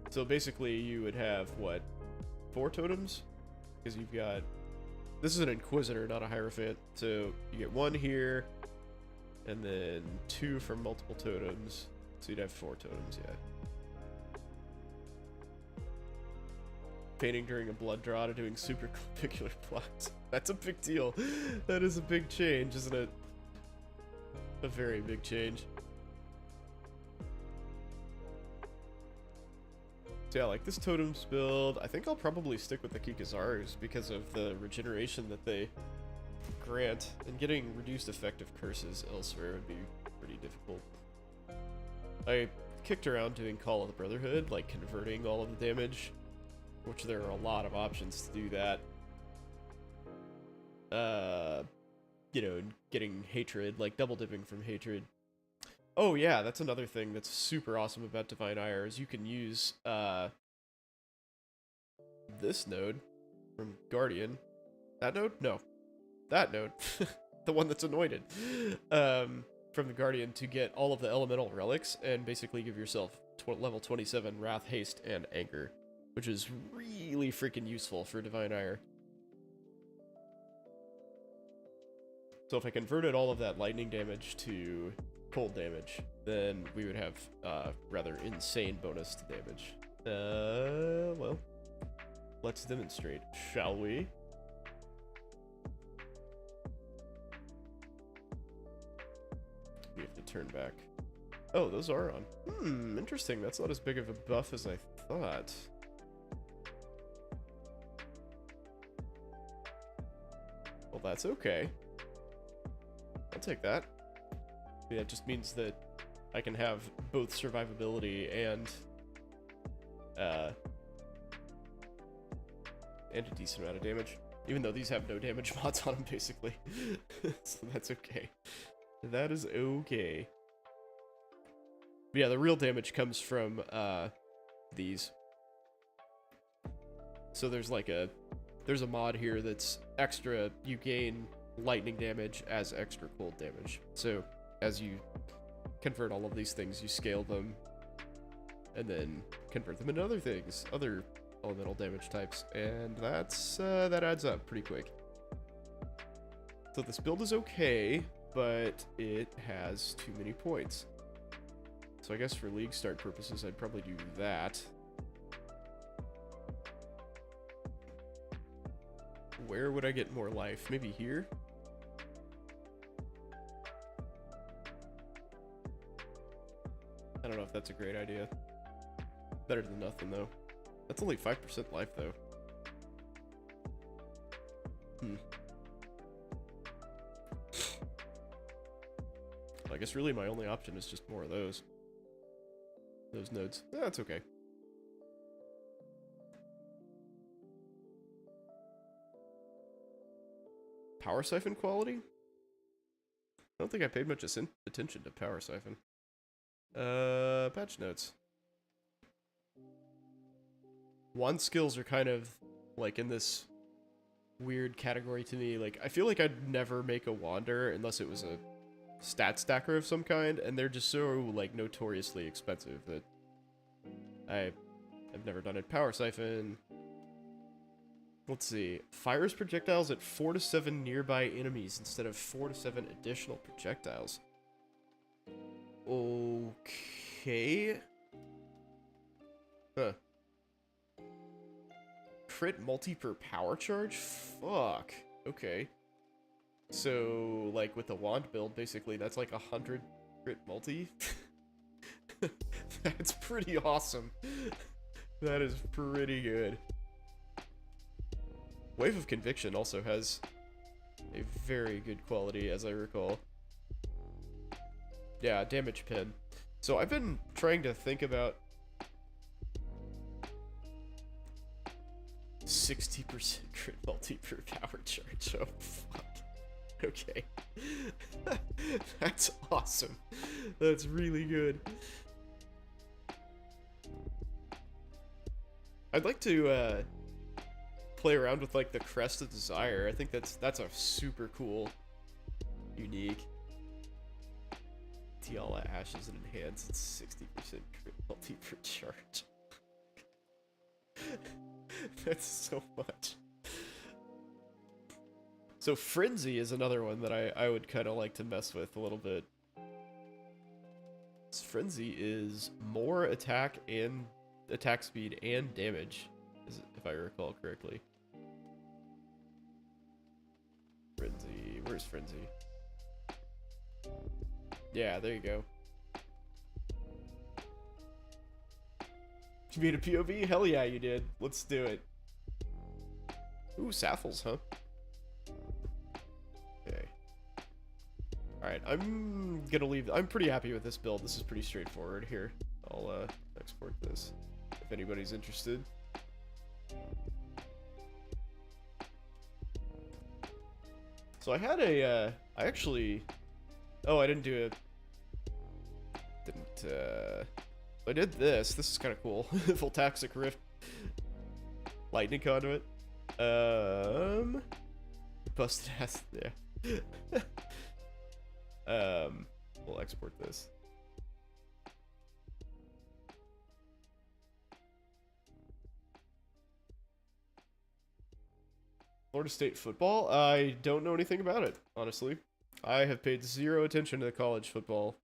so basically you would have, what, 4 totems? Because you've got... This is an Inquisitor, not a Hierophant. So you get 1 here, and then 2 from multiple totems. So you'd have 4 totems, yeah. Painting during a blood draw to doing super clavicular blocks. That's a big deal. That is a big change, isn't it? A very big change. So yeah, like this totems build, I think I'll probably stick with the Kikazarus because of the regeneration that they grant, and getting reduced effective curses elsewhere would be pretty difficult. I kicked around doing Call of the Brotherhood, like converting all of the damage, which there are a lot of options to do that. You know, getting hatred, like double dipping from hatred. Oh yeah, that's another thing that's super awesome about Divine Ire, is you can use this node from Guardian. That node? No. That node. The one that's anointed. From the Guardian to get all of the elemental relics and basically give yourself level 27 Wrath, Haste, and Anger, which is really freaking useful for Divine Ire. So if I converted all of that lightning damage to cold damage, then we would have rather insane bonus to damage. Well, let's demonstrate, shall we? We have to turn back. Oh, those are on. Interesting. That's not as big of a buff as I thought. Well, that's okay. I'll take that. Yeah, it just means that I can have both survivability and a decent amount of damage. Even though these have no damage mods on them, basically. So that's okay. That is okay. But yeah, the real damage comes from these. So there's like there's a mod here that's extra, you gain lightning damage as extra cold damage. So as you convert all of these things, you scale them and then convert them into other things, other elemental damage types, and that's that adds up pretty quick. So this build is okay, but it has too many points. So I guess for league start purposes, I'd probably do that. Where would I get more life? Maybe here? I don't know if that's a great idea. Better than nothing, though. That's only 5% life, though. I guess really my only option is just more of those. Those nodes. That's okay. Power Siphon quality? I don't think I paid much attention to Power Siphon. Patch notes. Wand skills are kind of like in this weird category to me. Like, I feel like I'd never make a wander unless it was a stat stacker of some kind, and they're just so, like, notoriously expensive that I've never done it. Power Siphon. Let's see. Fires projectiles at 4 to 7 nearby enemies instead of 4 to 7 additional projectiles. Okay. Huh. Crit multi per power charge? Fuck. Okay. So, like, with the wand build, basically, that's like 100 crit multi. That's pretty awesome. That is pretty good. Wave of Conviction also has a very good quality, as I recall. Yeah, damage pin. So I've been trying to think about 60% crit multi per power charge. Oh, fuck. Okay. That's awesome. That's really good. I'd like to play around with like the Crest of Desire. I think that's a super cool unique. Tiala Ashes and Enhance, it's 60% crit multi per charge. That's so much. So Frenzy is another one that I would kind of like to mess with a little bit. Frenzy is more attack speed and damage, if I recall correctly. Frenzy, where's Frenzy? Yeah, there you go. You made a POV? Hell yeah, you did. Let's do it. Ooh, Saffles, huh? Okay. Alright, I'm gonna leave. I'm pretty happy with this build. This is pretty straightforward here. I'll export this if anybody's interested. So I had a, I actually, oh, I didn't do I did this. This is kind of cool. Voltaxic Rift. Lightning Conduit. Busted ass, yeah. We'll export this. Florida State football? I don't know anything about it, honestly. I have paid zero attention to the college football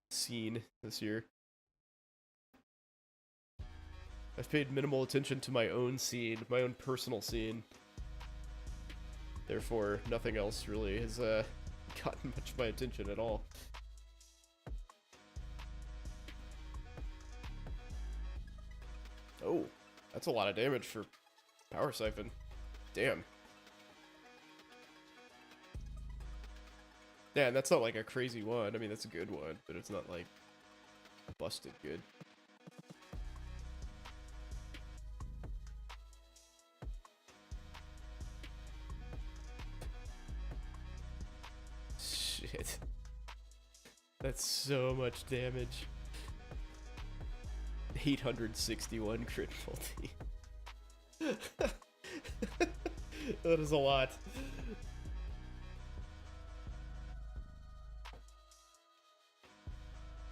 scene this year. I've paid minimal attention to my own scene, my own personal scene. Therefore, nothing else really has gotten much of my attention at all. Oh, that's a lot of damage for Power Siphon. Damn. Yeah, and that's not like a crazy one. I mean, that's a good one, but it's not like busted good. Shit. That's so much damage. 861 crit multi. That is a lot.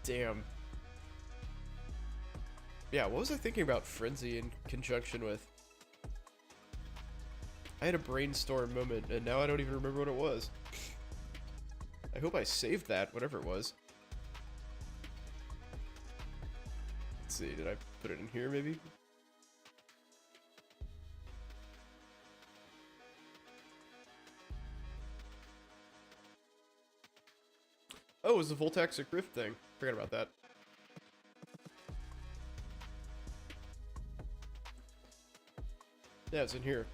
Damn. Yeah, what was I thinking about Frenzy in conjunction with? I had a brainstorm moment, and now I don't even remember what it was. I hope I saved that, whatever it was. Let's see, did I put it in here, maybe? Oh, it was the Voltaxic Rift thing. Forgot about that. Yeah, it's in here.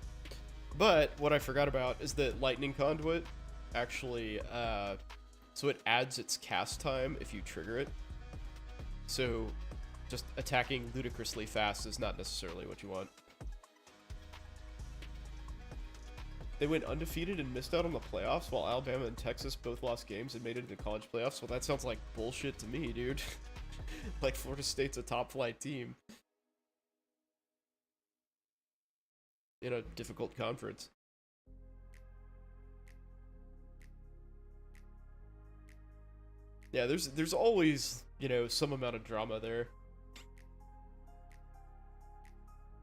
But what I forgot about is that Lightning Conduit actually, so it adds its cast time if you trigger it. So just attacking ludicrously fast is not necessarily what you want. They went undefeated and missed out on the playoffs, while Alabama and Texas both lost games and made it into college playoffs. Well, that sounds like bullshit to me, dude. Like, Florida State's a top-flight team in a difficult conference. Yeah, there's always, you know, some amount of drama there.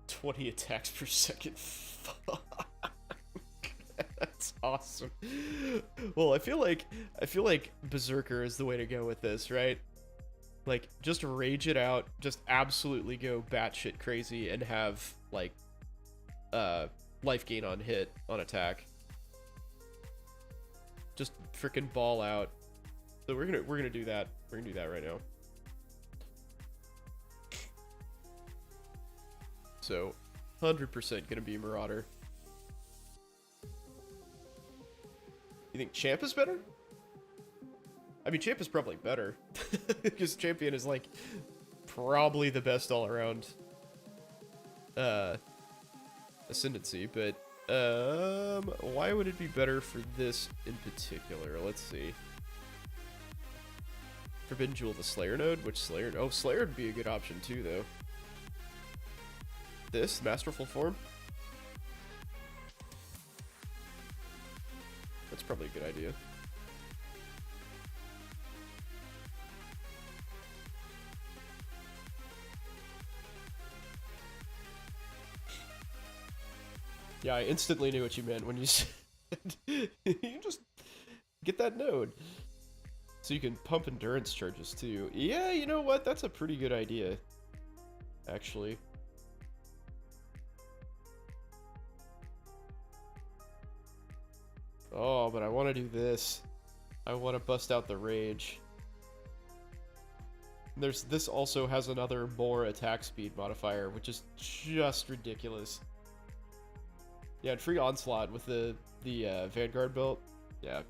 20 attacks per second. Fuck. That's awesome. Well, I feel like Berserker is the way to go with this, right? Like, just rage it out, just absolutely go batshit crazy, and have like life gain on hit on attack. Just freaking ball out. So we're gonna do that. We're gonna do that right now. So, 100% gonna be Marauder. You think Champ is better? I mean, Champ is probably better. Because Champion is, like, probably the best all-around Ascendancy, but, why would it be better for this in particular? Let's see. Forbidden Jewel, the Slayer node? Which Slayer? Oh, Slayer would be a good option, too, though. This? Masterful Form? That's probably a good idea. Yeah, I instantly knew what you meant when you said you just get that node. So you can pump endurance charges too. Yeah, you know what? That's a pretty good idea, actually. Oh, but I want to do this. I want to bust out the rage. This also has another more attack speed modifier, which is just ridiculous. Yeah, and free onslaught with the Vanguard belt. Yeah.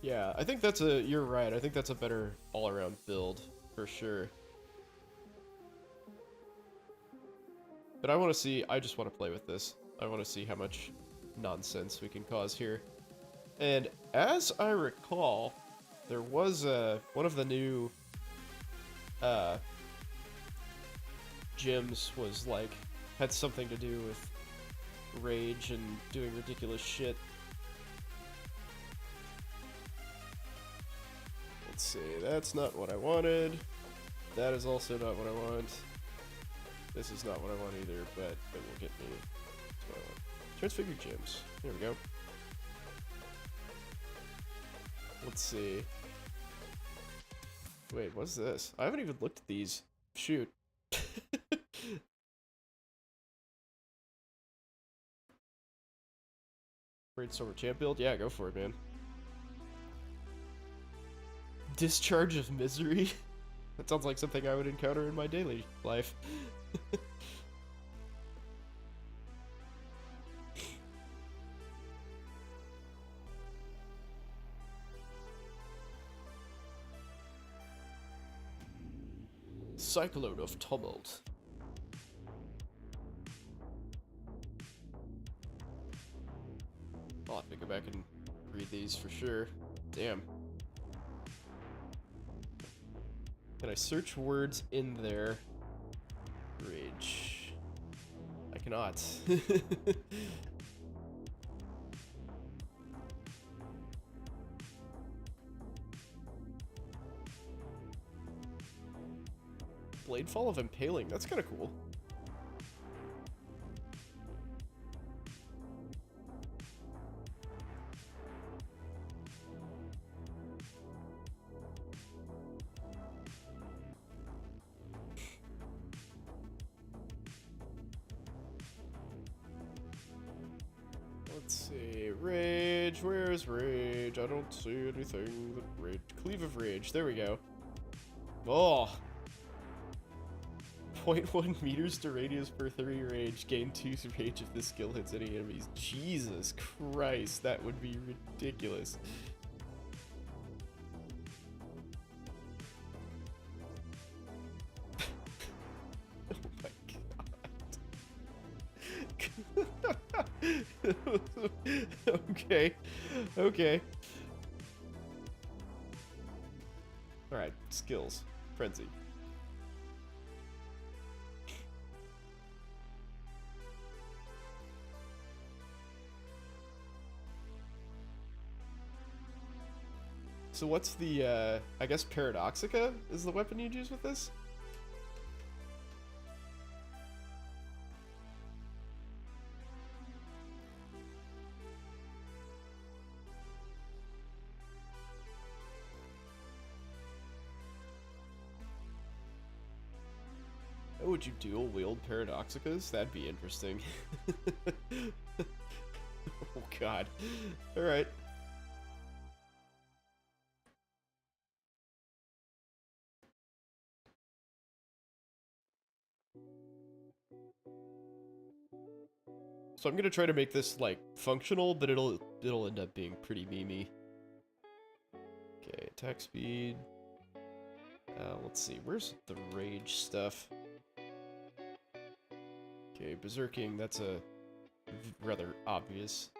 Yeah, I think that's you're right. I think that's a better all-around build, for sure. But I want to see, I just want to play with this. I want to see how much nonsense we can cause here. And as I recall, there was one of the new gyms was like, had something to do with rage and doing ridiculous shit. Let's see, that's not what I wanted. That is also not what I want. This is not what I want either, but it will get me what I want. Transfigured gyms. There we go. Let's see. Wait, what's this? I haven't even looked at these. Shoot. Brainstormer champ build? Yeah, go for it, man. Discharge of misery? That sounds like something I would encounter in my daily life. Cyclone of Tumult. I'll have to go back and read these for sure. Damn. Can I search words in there? Rage. I cannot. Bladefall of Impaling. That's kind of cool. Let's see. Rage. Where's Rage? I don't see anything that Rage. Cleave of Rage. There we go. Oh. 0.1 meters to radius per 3 rage. Gain 2 rage if this skill hits any enemies. Jesus Christ, that would be ridiculous. Oh my god. Okay. Okay. Alright, skills. Frenzy. So what's the, I guess Paradoxica is the weapon you'd use with this? Oh, would you dual wield Paradoxicas? That'd be interesting. Oh god. Alright. So I'm gonna try to make this, like, functional, but it'll end up being pretty memey. Okay, attack speed. Let's see, where's the rage stuff? Okay, berserking, that's a rather obvious.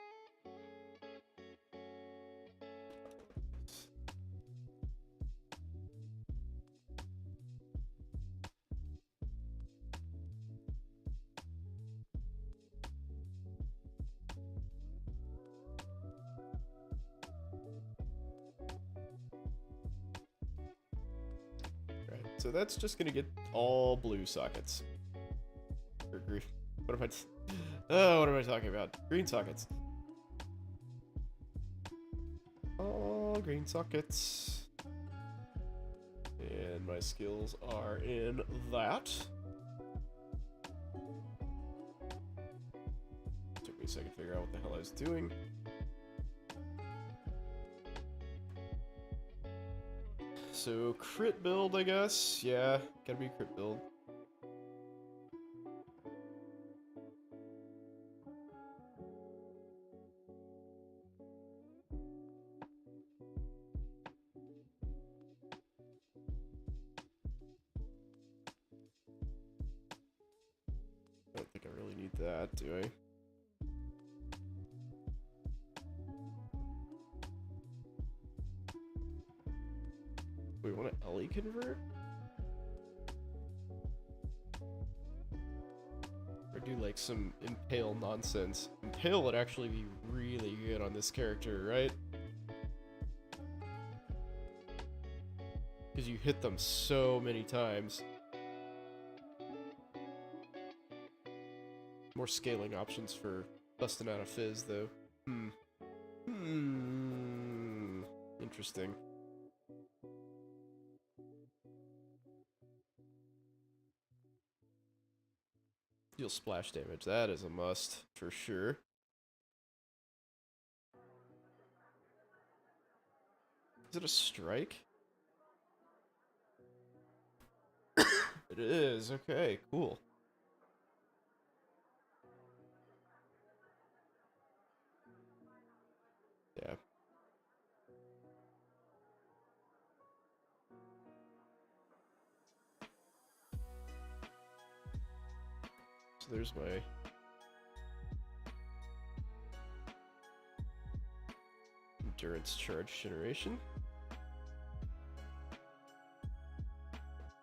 Right, so that's just gonna get all blue sockets. Or green. What am I? Oh, what am I talking about? Green sockets. All green sockets. And my skills are in that. Took me a second to figure out what the hell I was doing. So, crit build, I guess. Yeah, gotta be a crit build. I don't think I really need that, do I? We want an LE convert? Or do like some impale nonsense? Impale would actually be really good on this character, right? Because you hit them so many times. More scaling options for busting out a fizz, though. Interesting. Deal splash damage. That is a must, for sure. Is it a strike? It is. Okay, cool. Yeah. So there's my... endurance charge generation.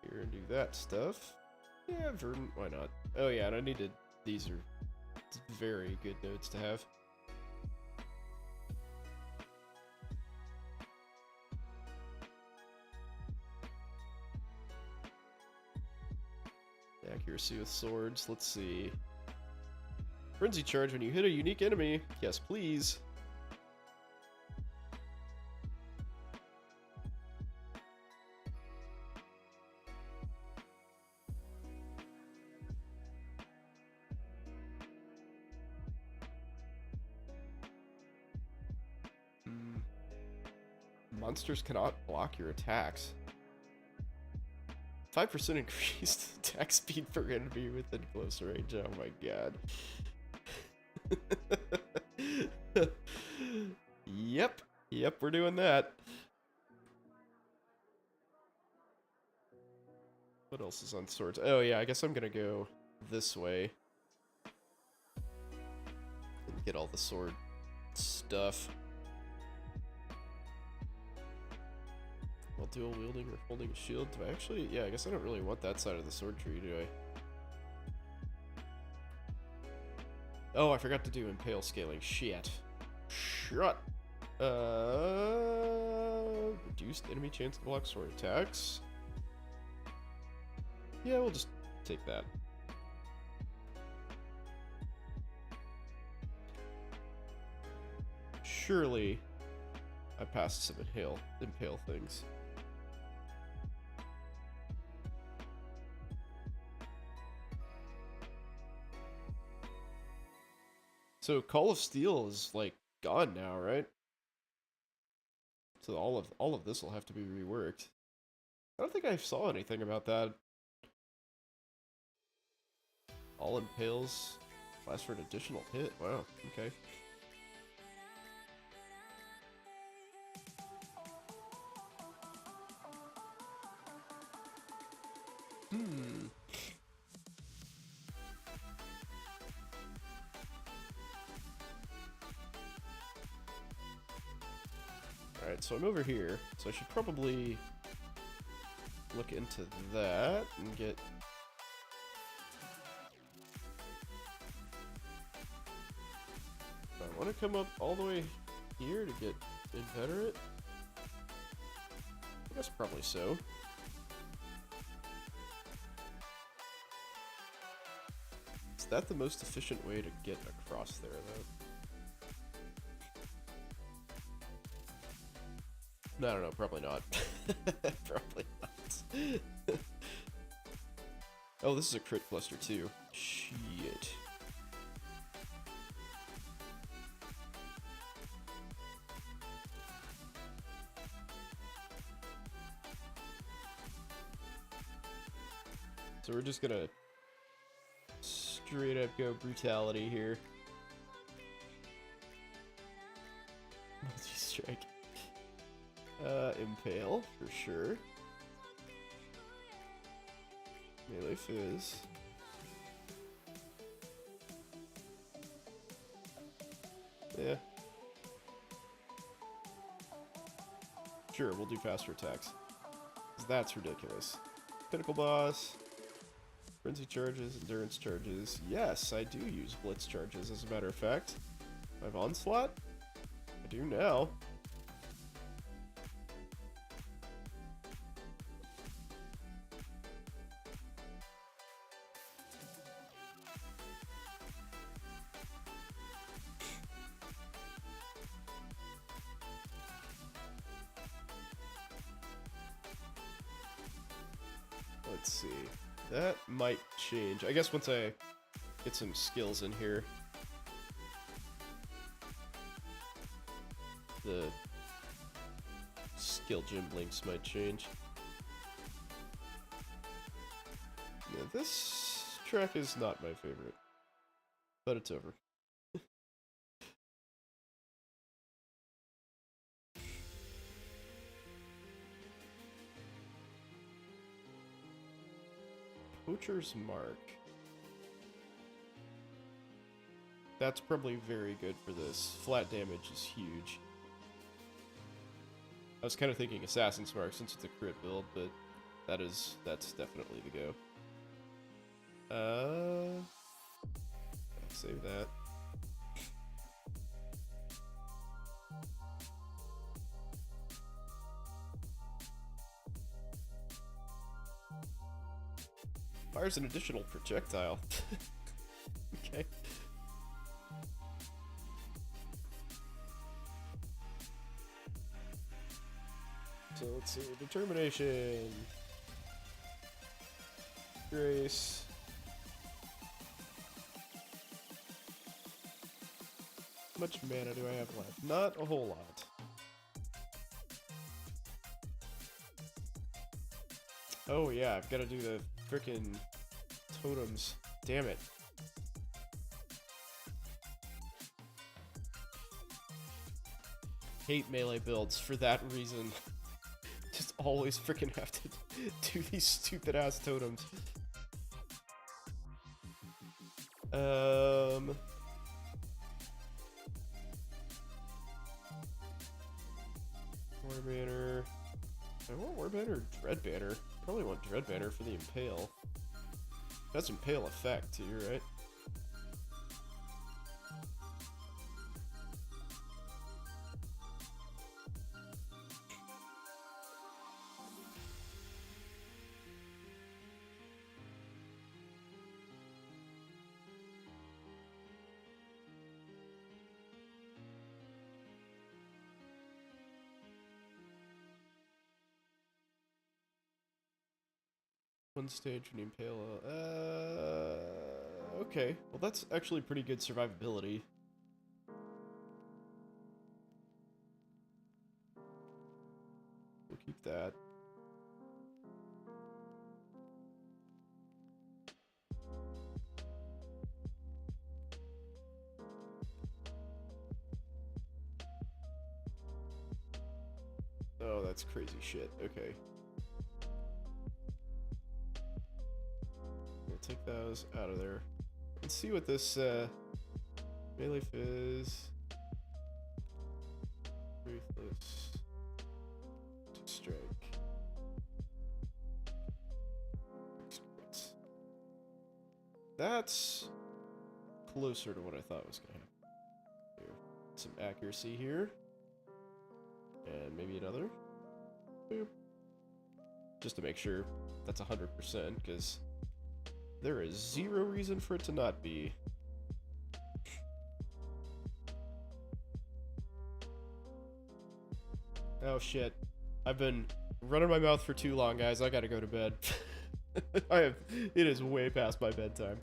Here and do that stuff. Yeah, Verdant, why not? Oh yeah, and I needed... These are very good notes to have. Accuracy with swords, let's see. Frenzy charge when you hit a unique enemy. Yes, please. Monsters cannot block your attacks. 5% increased attack speed for enemy within close range. Oh my god. Yep, we're doing that. What else is on swords? Oh yeah, I guess I'm gonna go this way. And get all the sword stuff. While dual wielding or holding a shield. Do I actually? Yeah, I guess I don't really want that side of the sword tree, do I? Oh, I forgot to do impale scaling. Shit. Reduced enemy chance to block sword attacks. Yeah, we'll just take that. Surely I passed some impale things. So Call of Steel is like gone now, right? So all of this will have to be reworked. I don't think I saw anything about that. All impales last for an additional hit. Wow, okay. Alright, so I'm over here. So I should probably look into that and get... I want to come up all the way here to get inveterate? I guess probably so. Is that the most efficient way to get across there, though? No, I don't know, probably not. Probably not. Oh, this is a crit cluster too. Shit. So we're just gonna straight up go brutality here. Multi-strike. Impale, for sure. Melee fizz. Yeah. Sure, we'll do faster attacks. 'Cause that's ridiculous. Pinnacle boss. Frenzy charges, endurance charges. Yes, I do use blitz charges, as a matter of fact. I have onslaught? I do now. Let's see. That might change. I guess once I get some skills in here, the skill gym links might change. Yeah, this track is not my favorite, but it's over. Poacher's Mark. That's probably very good for this. Flat damage is huge. I was kind of thinking Assassin's Mark since it's a crit build, but that's definitely the go. Save that. Fires an additional projectile. Okay. So let's see. Determination. Grace. How much mana do I have left? Not a whole lot. Oh yeah, I've got to do the frickin' totems. Damn it. Hate melee builds for that reason. Just always frickin' have to do these stupid ass totems. War Banner. I want War Banner or Dread Banner. Probably want Dread Banner for the Impale. That's Impale effect too, right? Fun stage when you impale. Okay. Well, that's actually pretty good survivability. We'll keep that. Oh, that's crazy shit. Okay. We'll take those out of there. Let's see what this melee fizz. Ruthless. Strike. That's closer to what I thought was gonna happen. Here. Some accuracy here. And maybe another. Boop. Just to make sure that's 100%, because there is zero reason for it to not be. Oh shit. I've been running my mouth for too long, guys. I gotta go to bed. It is way past my bedtime.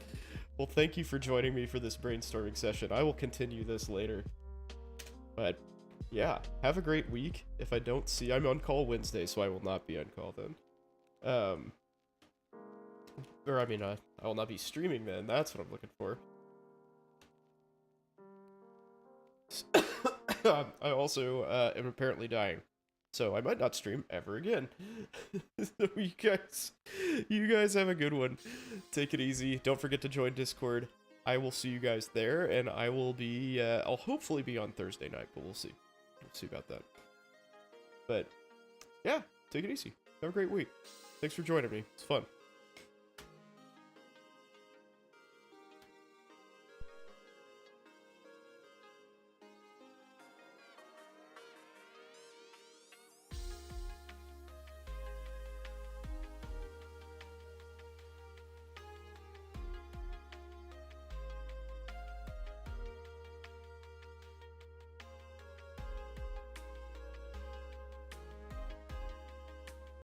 Well, thank you for joining me for this brainstorming session. I will continue this later. But yeah, have a great week. If I don't see, I'm on call Wednesday, so I will not be on call then. Or I mean, I will not be streaming then. That's what I'm looking for. I also am apparently dying, so I might not stream ever again. So you guys have a good one. Take it easy. Don't forget to join Discord. I will see you guys there, and I will be. I'll hopefully be on Thursday night, but we'll see. We'll see about that. But yeah, take it easy. Have a great week. Thanks for joining me. It's fun.